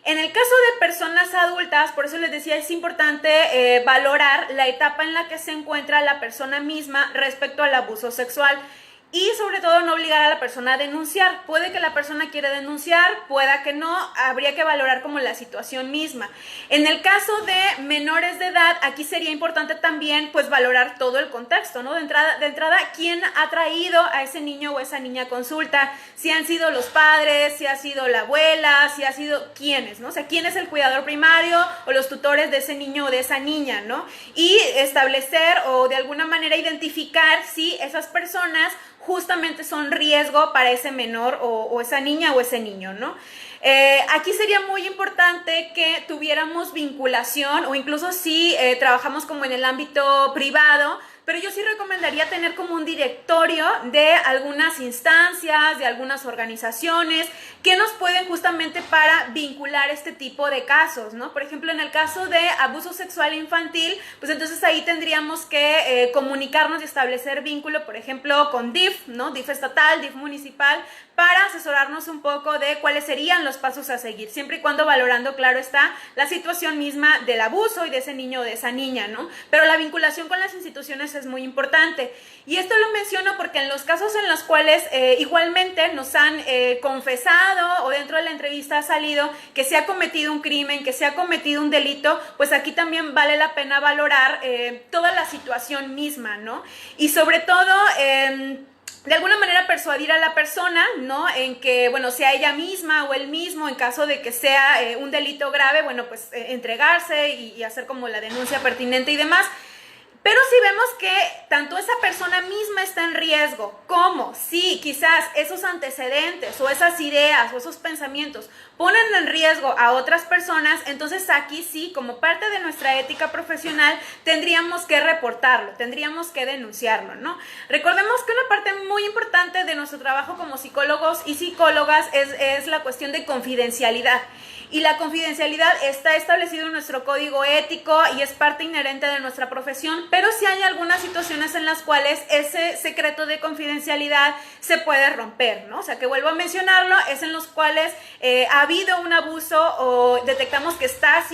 En el caso de personas adultas, por eso les decía, es importante valorar la etapa en la que se encuentra la persona misma respecto al abuso sexual. Y sobre todo no obligar a la persona a denunciar. Puede que la persona quiera denunciar, pueda que no, habría que valorar como la situación misma. En el caso de menores de edad, aquí sería importante también pues valorar todo el contexto, ¿no? De entrada, ¿quién ha traído a ese niño o esa niña a consulta? Si han sido los padres, si ha sido la abuela, si ha sido quiénes, ¿no? O sea, quién es el cuidador primario o los tutores de ese niño o de esa niña, ¿no? Y establecer o de alguna manera identificar si esas personas justamente son riesgo para ese menor o esa niña o ese niño, ¿no? Aquí sería muy importante que tuviéramos vinculación o incluso si trabajamos como en el ámbito privado, pero yo sí recomendaría tener como un directorio de algunas instancias, de algunas organizaciones que nos pueden justamente para vincular este tipo de casos, ¿no? Por ejemplo, en el caso de abuso sexual infantil, pues entonces ahí tendríamos que comunicarnos y establecer vínculo, por ejemplo, con DIF, ¿no? DIF estatal, DIF municipal, para asesorarnos un poco de cuáles serían los pasos a seguir, siempre y cuando valorando, claro está, la situación misma del abuso y de ese niño o de esa niña, ¿no? Pero la vinculación con las instituciones es muy importante. Y esto lo menciono porque en los casos en los cuales igualmente nos han confesado o dentro de la entrevista ha salido que se ha cometido un crimen, que se ha cometido un delito, pues aquí también vale la pena valorar toda la situación misma, ¿no? Y sobre todo de alguna manera persuadir a la persona, ¿no? En que, bueno, sea ella misma o él mismo, en caso de que sea un delito grave, bueno, pues entregarse y hacer como la denuncia pertinente y demás. Pero si vemos que tanto esa persona misma está en riesgo, como si quizás esos antecedentes o esas ideas o esos pensamientos ponen en riesgo a otras personas, entonces aquí sí, como parte de nuestra ética profesional, tendríamos que reportarlo, tendríamos que denunciarlo, ¿no? Recordemos que una parte muy importante de nuestro trabajo como psicólogos y psicólogas es la cuestión de confidencialidad. Y la confidencialidad está establecido en nuestro código ético y es parte inherente de nuestra profesión, pero sí hay algunas situaciones en las cuales ese secreto de confidencialidad se puede romper, ¿no? O sea, que vuelvo a mencionarlo, es en los cuales ha habido un abuso o detectamos que está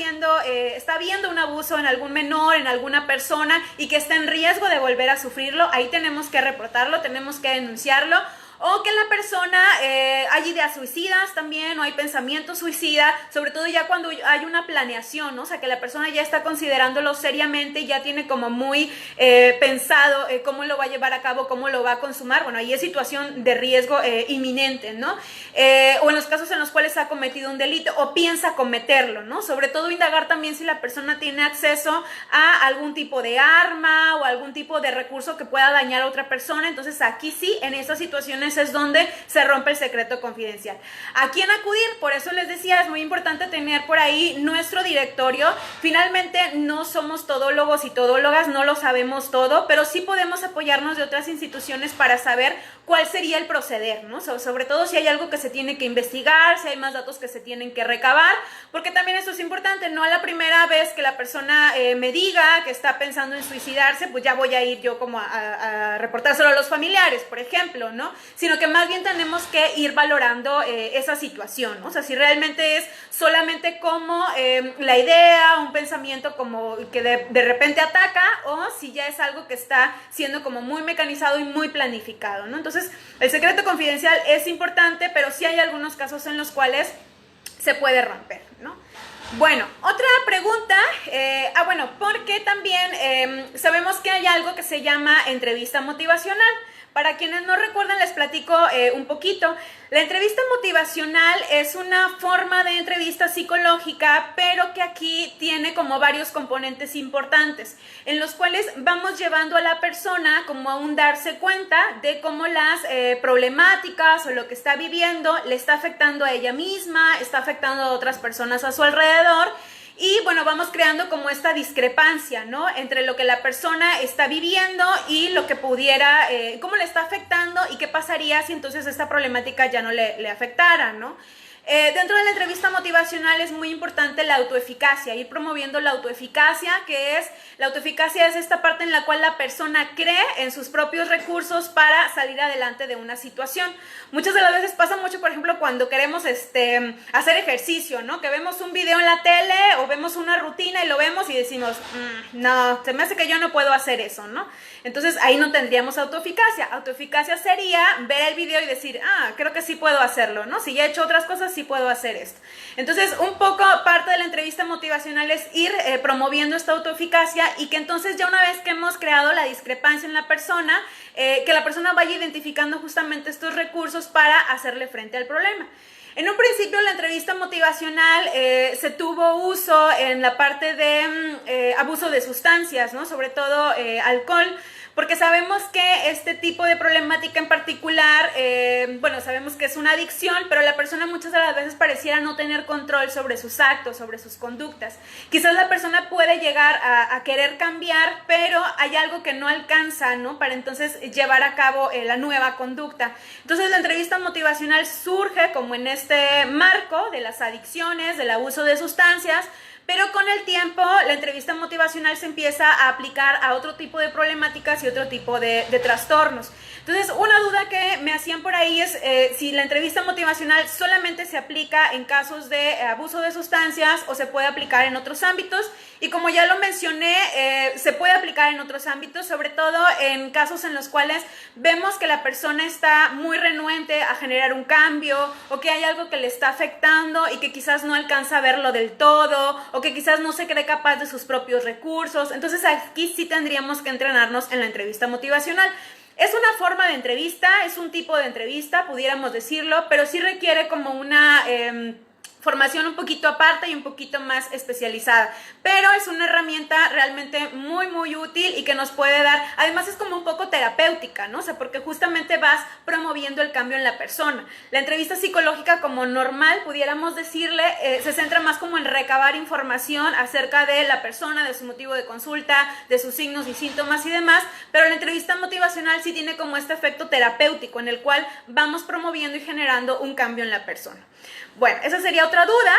habiendo un abuso en algún menor, en alguna persona y que está en riesgo de volver a sufrirlo. Ahí tenemos que reportarlo, tenemos que denunciarlo. O que la persona hay ideas suicidas también, o hay pensamientos suicidas, sobre todo ya cuando hay una planeación, ¿no? O sea, que la persona ya está considerándolo seriamente y ya tiene como muy pensado cómo lo va a llevar a cabo, cómo lo va a consumar. Bueno, ahí es situación de riesgo inminente, ¿no? O en los casos en los cuales ha cometido un delito o piensa cometerlo, ¿no? Sobre todo indagar también si la persona tiene acceso a algún tipo de arma o algún tipo de recurso que pueda dañar a otra persona. Entonces aquí sí, en estas situaciones es donde se rompe el secreto confidencial. ¿A quién acudir? Por eso les decía, es muy importante tener por ahí nuestro directorio. Finalmente no somos todólogos y todólogas, no lo sabemos todo, pero sí podemos apoyarnos de otras instituciones para saber cuál sería el proceder, ¿no? Sobre todo si hay algo que se tiene que investigar, si hay más datos que se tienen que recabar, porque también eso es importante, no a la primera vez que la persona me diga que está pensando en suicidarse, pues ya voy a ir yo como a reportárselo a los familiares, por ejemplo, ¿no? Sino que más bien tenemos que ir valorando esa situación, ¿no? O sea, si realmente es solamente como la idea, un pensamiento como que de repente ataca, o si ya es algo que está siendo como muy mecanizado y muy planificado, ¿no? Entonces, el secreto confidencial es importante, pero sí hay algunos casos en los cuales se puede romper, ¿no? Bueno, otra pregunta, bueno, porque también sabemos que hay algo que se llama entrevista motivacional. Para quienes no recuerdan, les platico un poquito. La entrevista motivacional es una forma de entrevista psicológica, pero que aquí tiene como varios componentes importantes, en los cuales vamos llevando a la persona como a un darse cuenta de cómo las problemáticas o lo que está viviendo le está afectando a ella misma, está afectando a otras personas a su alrededor. Y bueno, vamos creando como esta discrepancia, ¿no? Entre lo que la persona está viviendo y lo que pudiera, cómo le está afectando y qué pasaría si entonces esta problemática ya no le afectara, ¿no? Dentro de la entrevista motivacional es muy importante la autoeficacia, ir promoviendo la autoeficacia, la autoeficacia es esta parte en la cual la persona cree en sus propios recursos para salir adelante de una situación. Muchas de las veces pasa mucho, por ejemplo, cuando queremos hacer ejercicio, ¿no? Que vemos un video en la tele o vemos una rutina y lo vemos y decimos, no, se me hace que yo no puedo hacer eso, ¿no? Entonces ahí no tendríamos autoeficacia. Autoeficacia sería ver el video y decir, creo que sí puedo hacerlo, ¿no? Si ya he hecho otras cosas, sí puedo hacer esto. Entonces, un poco parte de la entrevista motivacional es ir promoviendo esta autoeficacia y que entonces ya una vez que hemos creado la discrepancia en la persona, que la persona vaya identificando justamente estos recursos para hacerle frente al problema. En un principio la entrevista motivacional se tuvo uso en la parte de abuso de sustancias, ¿no? Sobre todo alcohol, porque sabemos que este tipo de problemática en particular, bueno, sabemos que es una adicción, pero la persona muchas de las veces pareciera no tener control sobre sus actos, sobre sus conductas. Quizás la persona puede llegar a querer cambiar, pero hay algo que no alcanza, ¿no? Para entonces llevar a cabo la nueva conducta. Entonces la entrevista motivacional surge como en este marco de las adicciones, del abuso de sustancias, pero con el tiempo la entrevista motivacional se empieza a aplicar a otro tipo de problemáticas y otro tipo de trastornos. Entonces, una duda que me hacían por ahí es si la entrevista motivacional solamente se aplica en casos de abuso de sustancias o se puede aplicar en otros ámbitos. Y como ya lo mencioné, se puede aplicar en otros ámbitos, sobre todo en casos en los cuales vemos que la persona está muy renuente a generar un cambio o que hay algo que le está afectando y que quizás no alcanza a verlo del todo o que quizás no se cree capaz de sus propios recursos. Entonces aquí sí tendríamos que entrenarnos en la entrevista motivacional. Es una forma de entrevista, es un tipo de entrevista, pudiéramos decirlo, pero sí requiere como una formación un poquito aparte y un poquito más especializada, pero es una herramienta realmente muy muy útil y que nos puede dar, además es como un poco terapéutica, ¿no? O sea, porque justamente vas promoviendo el cambio en la persona. La entrevista psicológica, como normal pudiéramos decirle, se centra más como en recabar información acerca de la persona, de su motivo de consulta, de sus signos y síntomas y demás, pero la entrevista motivacional sí tiene como este efecto terapéutico en el cual vamos promoviendo y generando un cambio en la persona. Bueno, esa sería otra duda.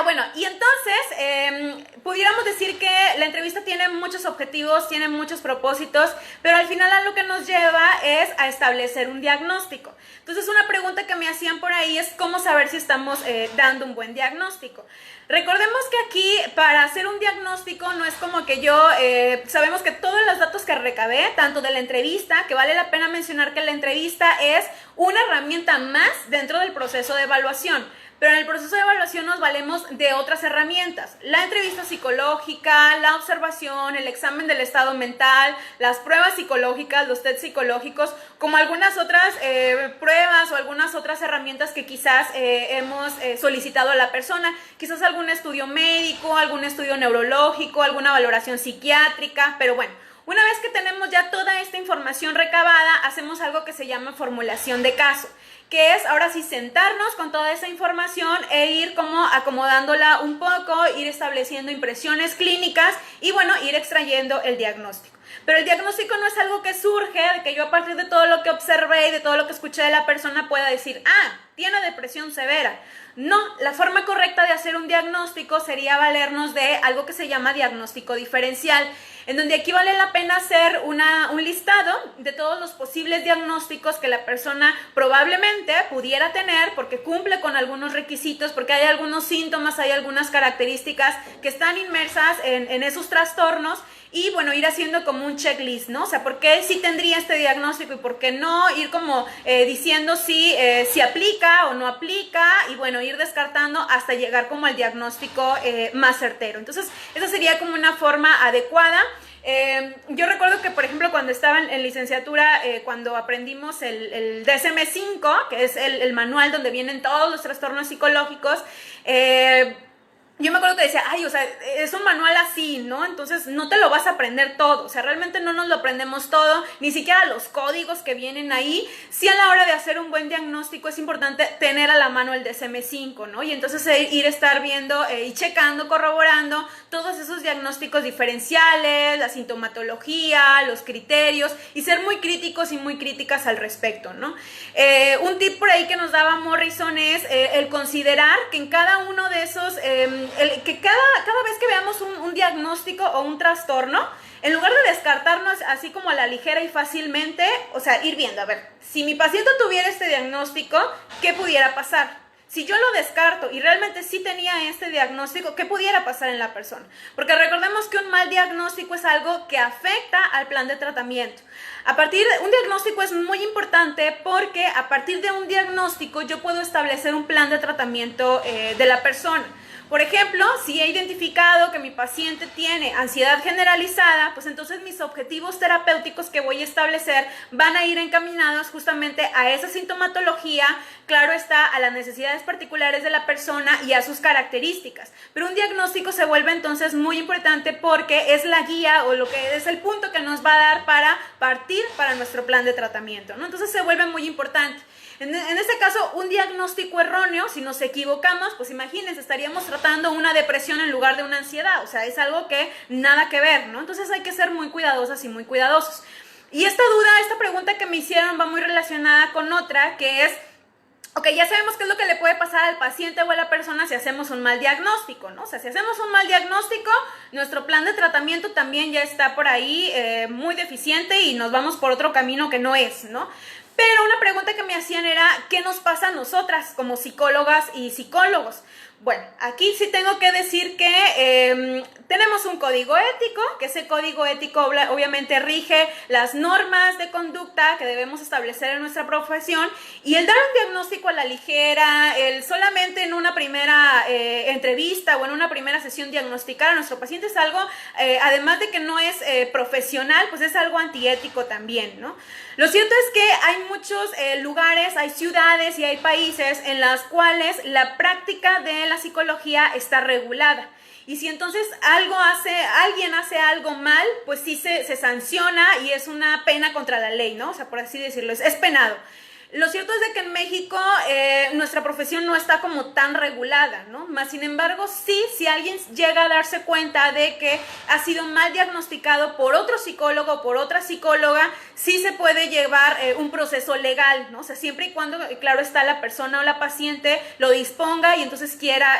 Bueno, y entonces pudiéramos decir que la entrevista tiene muchos objetivos, tiene muchos propósitos, pero al final a lo que nos lleva es a establecer un diagnóstico. Entonces una pregunta que me hacían por ahí es cómo saber si estamos dando un buen diagnóstico. Recordemos que aquí para hacer un diagnóstico no es como que sabemos que todos los datos que recabé, tanto de la entrevista, que vale la pena mencionar que la entrevista es una herramienta más dentro del proceso de evaluación. Pero en el proceso de evaluación nos valemos de otras herramientas. La entrevista psicológica, la observación, el examen del estado mental, las pruebas psicológicas, los test psicológicos, como algunas otras pruebas o algunas otras herramientas que quizás hemos solicitado a la persona. Quizás algún estudio médico, algún estudio neurológico, alguna valoración psiquiátrica, pero bueno. Una vez que tenemos ya toda esta información recabada, hacemos algo que se llama formulación de caso, que es ahora sí sentarnos con toda esa información e ir como acomodándola un poco, ir estableciendo impresiones clínicas y bueno, ir extrayendo el diagnóstico. Pero el diagnóstico no es algo que surge de que yo a partir de todo lo que observé y de todo lo que escuché de la persona pueda decir, tiene depresión severa. No, la forma correcta de hacer un diagnóstico sería valernos de algo que se llama diagnóstico diferencial, en donde aquí vale la pena hacer un listado de todos los posibles diagnósticos que la persona probablemente pudiera tener porque cumple con algunos requisitos, porque hay algunos síntomas, hay algunas características que están inmersas en esos trastornos. Y bueno, ir haciendo como un checklist, ¿no? O sea, ¿por qué sí tendría este diagnóstico y por qué no? Ir como diciendo si aplica o no aplica y bueno, ir descartando hasta llegar como al diagnóstico más certero. Entonces, esa sería como una forma adecuada. Yo recuerdo que, por ejemplo, cuando estaba en licenciatura, cuando aprendimos el DSM-5, que es el manual donde vienen todos los trastornos psicológicos, yo me acuerdo que decía, o sea, es un manual así, ¿no? Entonces no te lo vas a aprender todo, o sea, realmente no nos lo aprendemos todo, ni siquiera los códigos que vienen ahí. Sí, a la hora de hacer un buen diagnóstico es importante tener a la mano el DSM-5, ¿no? Y entonces estar viendo y checando, corroborando todos esos diagnósticos diferenciales, la sintomatología, los criterios, y ser muy críticos y muy críticas al respecto, ¿no? Un tip por ahí que nos daba Morrison es el considerar que en cada uno de esos... que cada vez que veamos un diagnóstico o un trastorno, en lugar de descartarnos así como a la ligera y fácilmente, o sea, ir viendo, a ver, si mi paciente tuviera este diagnóstico, ¿qué pudiera pasar? Si yo lo descarto y realmente sí tenía este diagnóstico, ¿qué pudiera pasar en la persona? Porque recordemos que un mal diagnóstico es algo que afecta al plan de tratamiento. Un diagnóstico es muy importante porque a partir de un diagnóstico yo puedo establecer un plan de tratamiento de la persona. Por ejemplo, si he identificado que mi paciente tiene ansiedad generalizada, pues entonces mis objetivos terapéuticos que voy a establecer van a ir encaminados justamente a esa sintomatología, claro está, a las necesidades particulares de la persona y a sus características. Pero un diagnóstico se vuelve entonces muy importante porque es la guía o lo que es el punto que nos va a dar para partir para nuestro plan de tratamiento, ¿no? Entonces se vuelve muy importante. En este caso, un diagnóstico erróneo, si nos equivocamos, pues imagínense, estaríamos tratando una depresión en lugar de una ansiedad, o sea, es algo que nada que ver, ¿no? Entonces hay que ser muy cuidadosas y muy cuidadosos. Y esta pregunta que me hicieron va muy relacionada con otra, que es, ok, ya sabemos qué es lo que le puede pasar al paciente o a la persona si hacemos un mal diagnóstico, ¿no? O sea, si hacemos un mal diagnóstico, nuestro plan de tratamiento también ya está por ahí muy deficiente y nos vamos por otro camino que no es, ¿no? Pero una pregunta que me hacían era, ¿qué nos pasa a nosotras como psicólogas y psicólogos? Bueno, aquí sí tengo que decir que tenemos un código ético, que ese código ético obviamente rige las normas de conducta que debemos establecer en nuestra profesión, y el dar un diagnóstico a la ligera, el solamente en una primera entrevista o en una primera sesión diagnosticar a nuestro paciente es algo, además de que no es profesional, pues es algo antiético también, ¿no? Lo cierto es que hay muchos lugares, hay ciudades y hay países en las cuales la práctica de la psicología está regulada. Y si entonces alguien hace algo mal, pues sí se sanciona y es una pena contra la ley, ¿no? O sea, por así decirlo, es penado. Lo cierto es de que en México nuestra profesión no está como tan regulada, ¿no? Más sin embargo, sí, si alguien llega a darse cuenta de que ha sido mal diagnosticado por otro psicólogo o por otra psicóloga, sí se puede llevar un proceso legal, ¿no? O sea, siempre y cuando, claro está, la persona o la paciente lo disponga y entonces quiera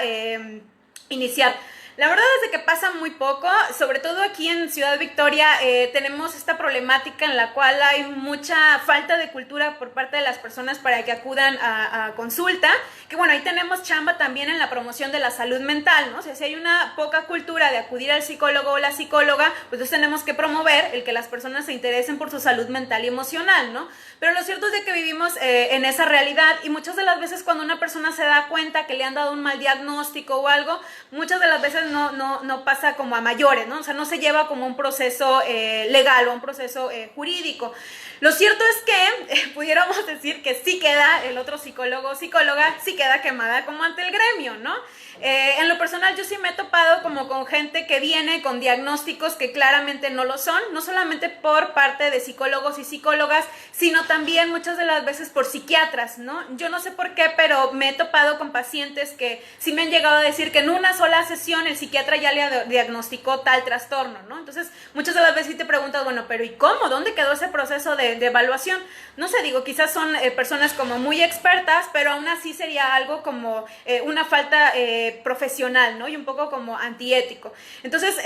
iniciar. La verdad es de que pasa muy poco, sobre todo aquí en Ciudad Victoria tenemos esta problemática en la cual hay mucha falta de cultura por parte de las personas para que acudan a consulta, que bueno, ahí tenemos chamba también en la promoción de la salud mental, ¿no? O sea, si hay una poca cultura de acudir al psicólogo o la psicóloga, pues entonces tenemos que promover el que las personas se interesen por su salud mental y emocional, ¿no? Pero lo cierto es de que vivimos en esa realidad y muchas de las veces cuando una persona se da cuenta que le han dado un mal diagnóstico o algo, muchas de las veces veces no pasa como a mayores, ¿no? O sea, no se lleva como un proceso legal o un proceso jurídico. Lo cierto es que pudiéramos decir que sí queda, el otro psicólogo o psicóloga sí queda quemada como ante el gremio, ¿no? En lo personal yo sí me he topado como con gente que viene con diagnósticos que claramente no lo son, no solamente por parte de psicólogos y psicólogas, sino también muchas de las veces por psiquiatras, ¿no? Yo no sé por qué, pero me he topado con pacientes que sí me han llegado a decir que en una sola sesión el psiquiatra ya le diagnosticó tal trastorno, ¿no? Entonces muchas de las veces sí te preguntas, bueno, pero ¿y cómo? ¿Dónde quedó ese proceso de evaluación? No sé, digo, quizás son personas como muy expertas, pero aún así sería algo como una falta profesional, ¿no? Y un poco como antiético. Entonces,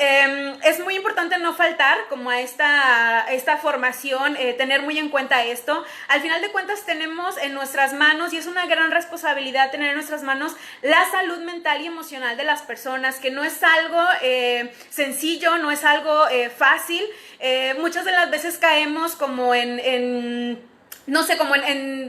es muy importante no faltar como a esta formación, tener muy en cuenta esto. Al final de cuentas tenemos en nuestras manos, y es una gran responsabilidad tener en nuestras manos la salud mental y emocional de las personas, que no es algo sencillo, no es algo fácil. Muchas de las veces caemos como no sé, como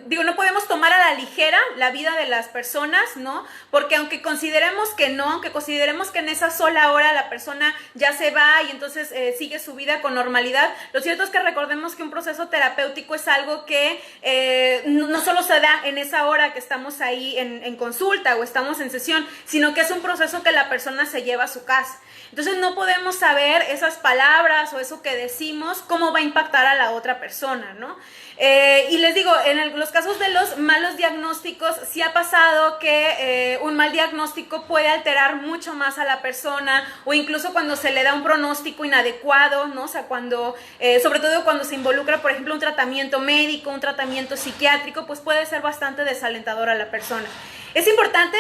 digo, no podemos tomar a la ligera la vida de las personas, ¿no? Porque aunque consideremos que no, aunque consideremos que en esa sola hora la persona ya se va y entonces sigue su vida con normalidad, lo cierto es que recordemos que un proceso terapéutico es algo que no solo se da en esa hora que estamos ahí en consulta o estamos en sesión, sino que es un proceso que la persona se lleva a su casa. Entonces no podemos saber esas palabras o eso que decimos, cómo va a impactar a la otra persona, ¿no? Y les digo, en los casos de los malos diagnósticos, sí ha pasado que un mal diagnóstico puede alterar mucho más a la persona, o incluso cuando se le da un pronóstico inadecuado, ¿no? O sea, sobre todo cuando se involucra, por ejemplo, un tratamiento médico, un tratamiento psiquiátrico, pues puede ser bastante desalentador a la persona. Es importante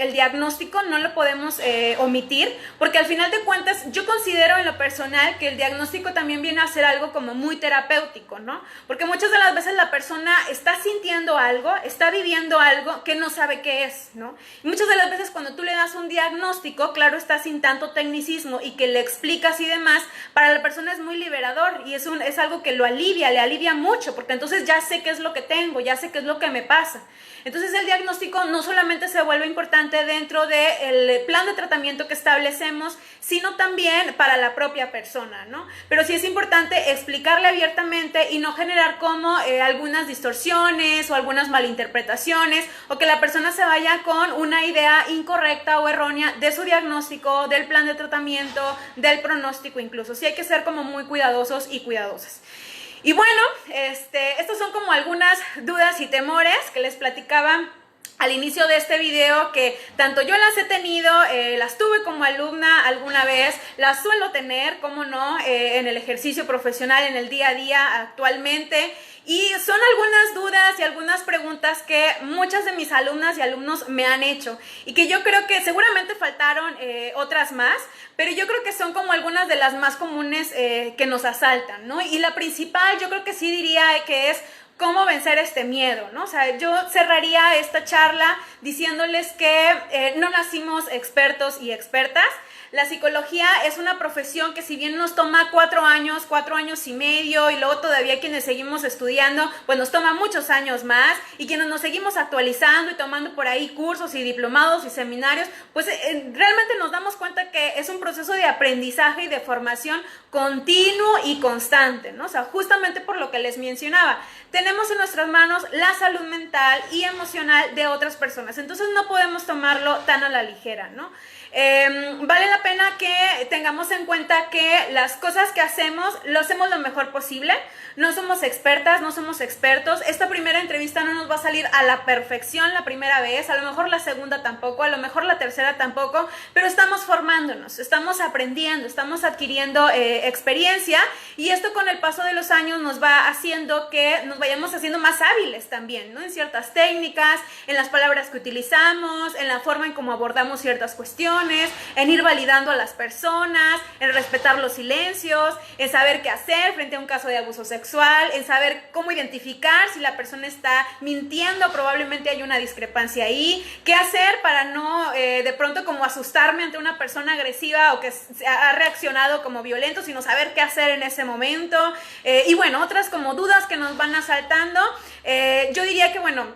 el diagnóstico, no lo podemos omitir, porque al final de cuentas yo considero en lo personal que el diagnóstico también viene a ser algo como muy terapéutico, ¿no? Porque muchas de las veces la persona está sintiendo algo, está viviendo algo que no sabe qué es, ¿no? Y muchas de las veces cuando tú le das un diagnóstico, claro, está sin tanto tecnicismo y que le explicas y demás, para la persona es muy liberador y es algo que lo alivia, le alivia mucho, porque entonces ya sé qué es lo que tengo, ya sé qué es lo que me pasa. Entonces el diagnóstico no solamente se vuelve importante dentro del plan de tratamiento que establecemos, sino también para la propia persona, ¿no? Pero sí es importante explicarle abiertamente y no generar como algunas distorsiones o algunas malinterpretaciones, o que la persona se vaya con una idea incorrecta o errónea de su diagnóstico, del plan de tratamiento, del pronóstico incluso. Sí hay que ser como muy cuidadosos y cuidadosas. Y bueno, estos son como algunas dudas y temores que les platicaba al inicio de este video, que tanto yo las he tenido, las tuve como alumna alguna vez, las suelo tener, como no, en el ejercicio profesional, en el día a día actualmente. Y son algunas dudas y algunas preguntas que muchas de mis alumnas y alumnos me han hecho, y que yo creo que seguramente faltaron otras más, pero yo creo que son como algunas de las más comunes que nos asaltan, ¿no? Y la principal yo creo que sí diría que es cómo vencer este miedo, ¿no? O sea, yo cerraría esta charla diciéndoles que no nacimos expertos y expertas. La psicología es una profesión que, si bien nos toma 4 años y medio, y luego todavía quienes seguimos estudiando, pues nos toma muchos años más, y quienes nos seguimos actualizando y tomando por ahí cursos y diplomados y seminarios, pues realmente nos damos cuenta que es un proceso de aprendizaje y de formación continuo y constante, ¿no? O sea, justamente por lo que les mencionaba, tenemos en nuestras manos la salud mental y emocional de otras personas, entonces no podemos tomarlo tan a la ligera, ¿no? Vale la pena que tengamos en cuenta que las cosas que hacemos, lo hacemos lo mejor posible. No somos expertas, no somos expertos. Esta primera entrevista no nos va a salir a la perfección la primera vez, a lo mejor la segunda tampoco, a lo mejor la tercera tampoco, pero estamos formándonos, estamos aprendiendo, estamos adquiriendo experiencia, y esto con el paso de los años nos va haciendo que nos vayamos haciendo más hábiles también, ¿no? En ciertas técnicas, en las palabras que utilizamos, en la forma en cómo abordamos ciertas cuestiones, en ir validando a las personas, en respetar los silencios, en saber qué hacer frente a un caso de abuso sexual, en saber cómo identificar si la persona está mintiendo, probablemente hay una discrepancia ahí, qué hacer para no de pronto como asustarme ante una persona agresiva o que ha reaccionado como violento, sino saber qué hacer en ese momento, y bueno, otras como dudas que nos van asaltando. Yo diría que bueno,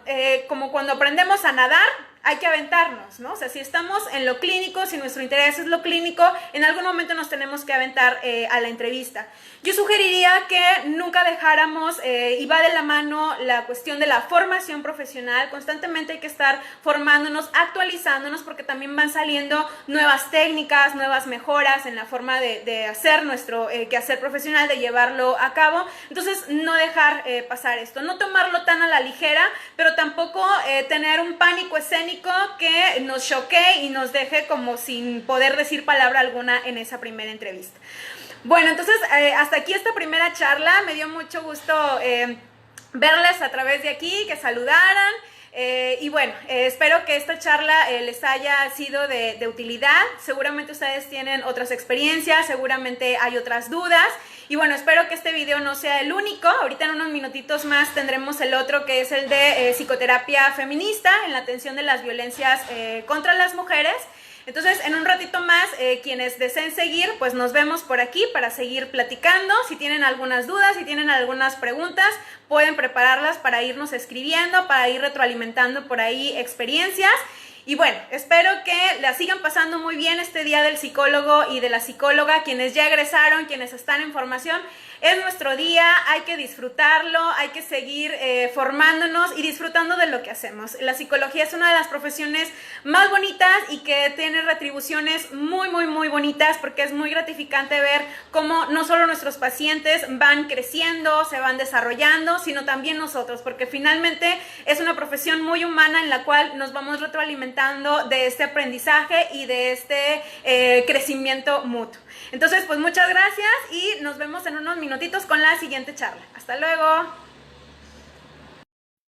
como cuando aprendemos a nadar, hay que aventarnos, ¿no? O sea, si estamos en lo clínico, si nuestro interés es lo clínico, en algún momento nos tenemos que aventar a la entrevista. Yo sugeriría que nunca dejáramos, y va de la mano la cuestión de la formación profesional. Constantemente hay que estar formándonos, actualizándonos, porque también van saliendo nuevas técnicas, nuevas mejoras en la forma de hacer nuestro quehacer profesional, de llevarlo a cabo. Entonces, no dejar pasar esto, no tomarlo tan a la ligera, pero tampoco tener un pánico escénico que nos choque y nos deje como sin poder decir palabra alguna en esa primera entrevista. Bueno, entonces hasta aquí esta primera charla. Me dio mucho gusto verles a través de aquí, que saludaran. Y bueno, espero que esta charla les haya sido de utilidad. Seguramente ustedes tienen otras experiencias, seguramente hay otras dudas. Y bueno, espero que este video no sea el único. Ahorita en unos minutitos más tendremos el otro, que es el de psicoterapia feminista en la atención de las violencias contra las mujeres. Entonces, en un ratito más, quienes deseen seguir, pues nos vemos por aquí para seguir platicando. Si tienen algunas dudas, si tienen algunas preguntas, pueden prepararlas para irnos escribiendo, para ir retroalimentando por ahí experiencias. Y bueno, espero que la sigan pasando muy bien este día del psicólogo y de la psicóloga. Quienes ya egresaron, quienes están en formación, es nuestro día, hay que disfrutarlo, hay que seguir formándonos y disfrutando de lo que hacemos. La psicología es una de las profesiones más bonitas y que tiene retribuciones muy, muy, muy bonitas, porque es muy gratificante ver cómo no solo nuestros pacientes van creciendo, se van desarrollando, sino también nosotros, porque finalmente es una profesión muy humana en la cual nos vamos retroalimentando de este aprendizaje y de este crecimiento mutuo. Entonces, pues muchas gracias y nos vemos en unos minutitos con la siguiente charla. Hasta luego.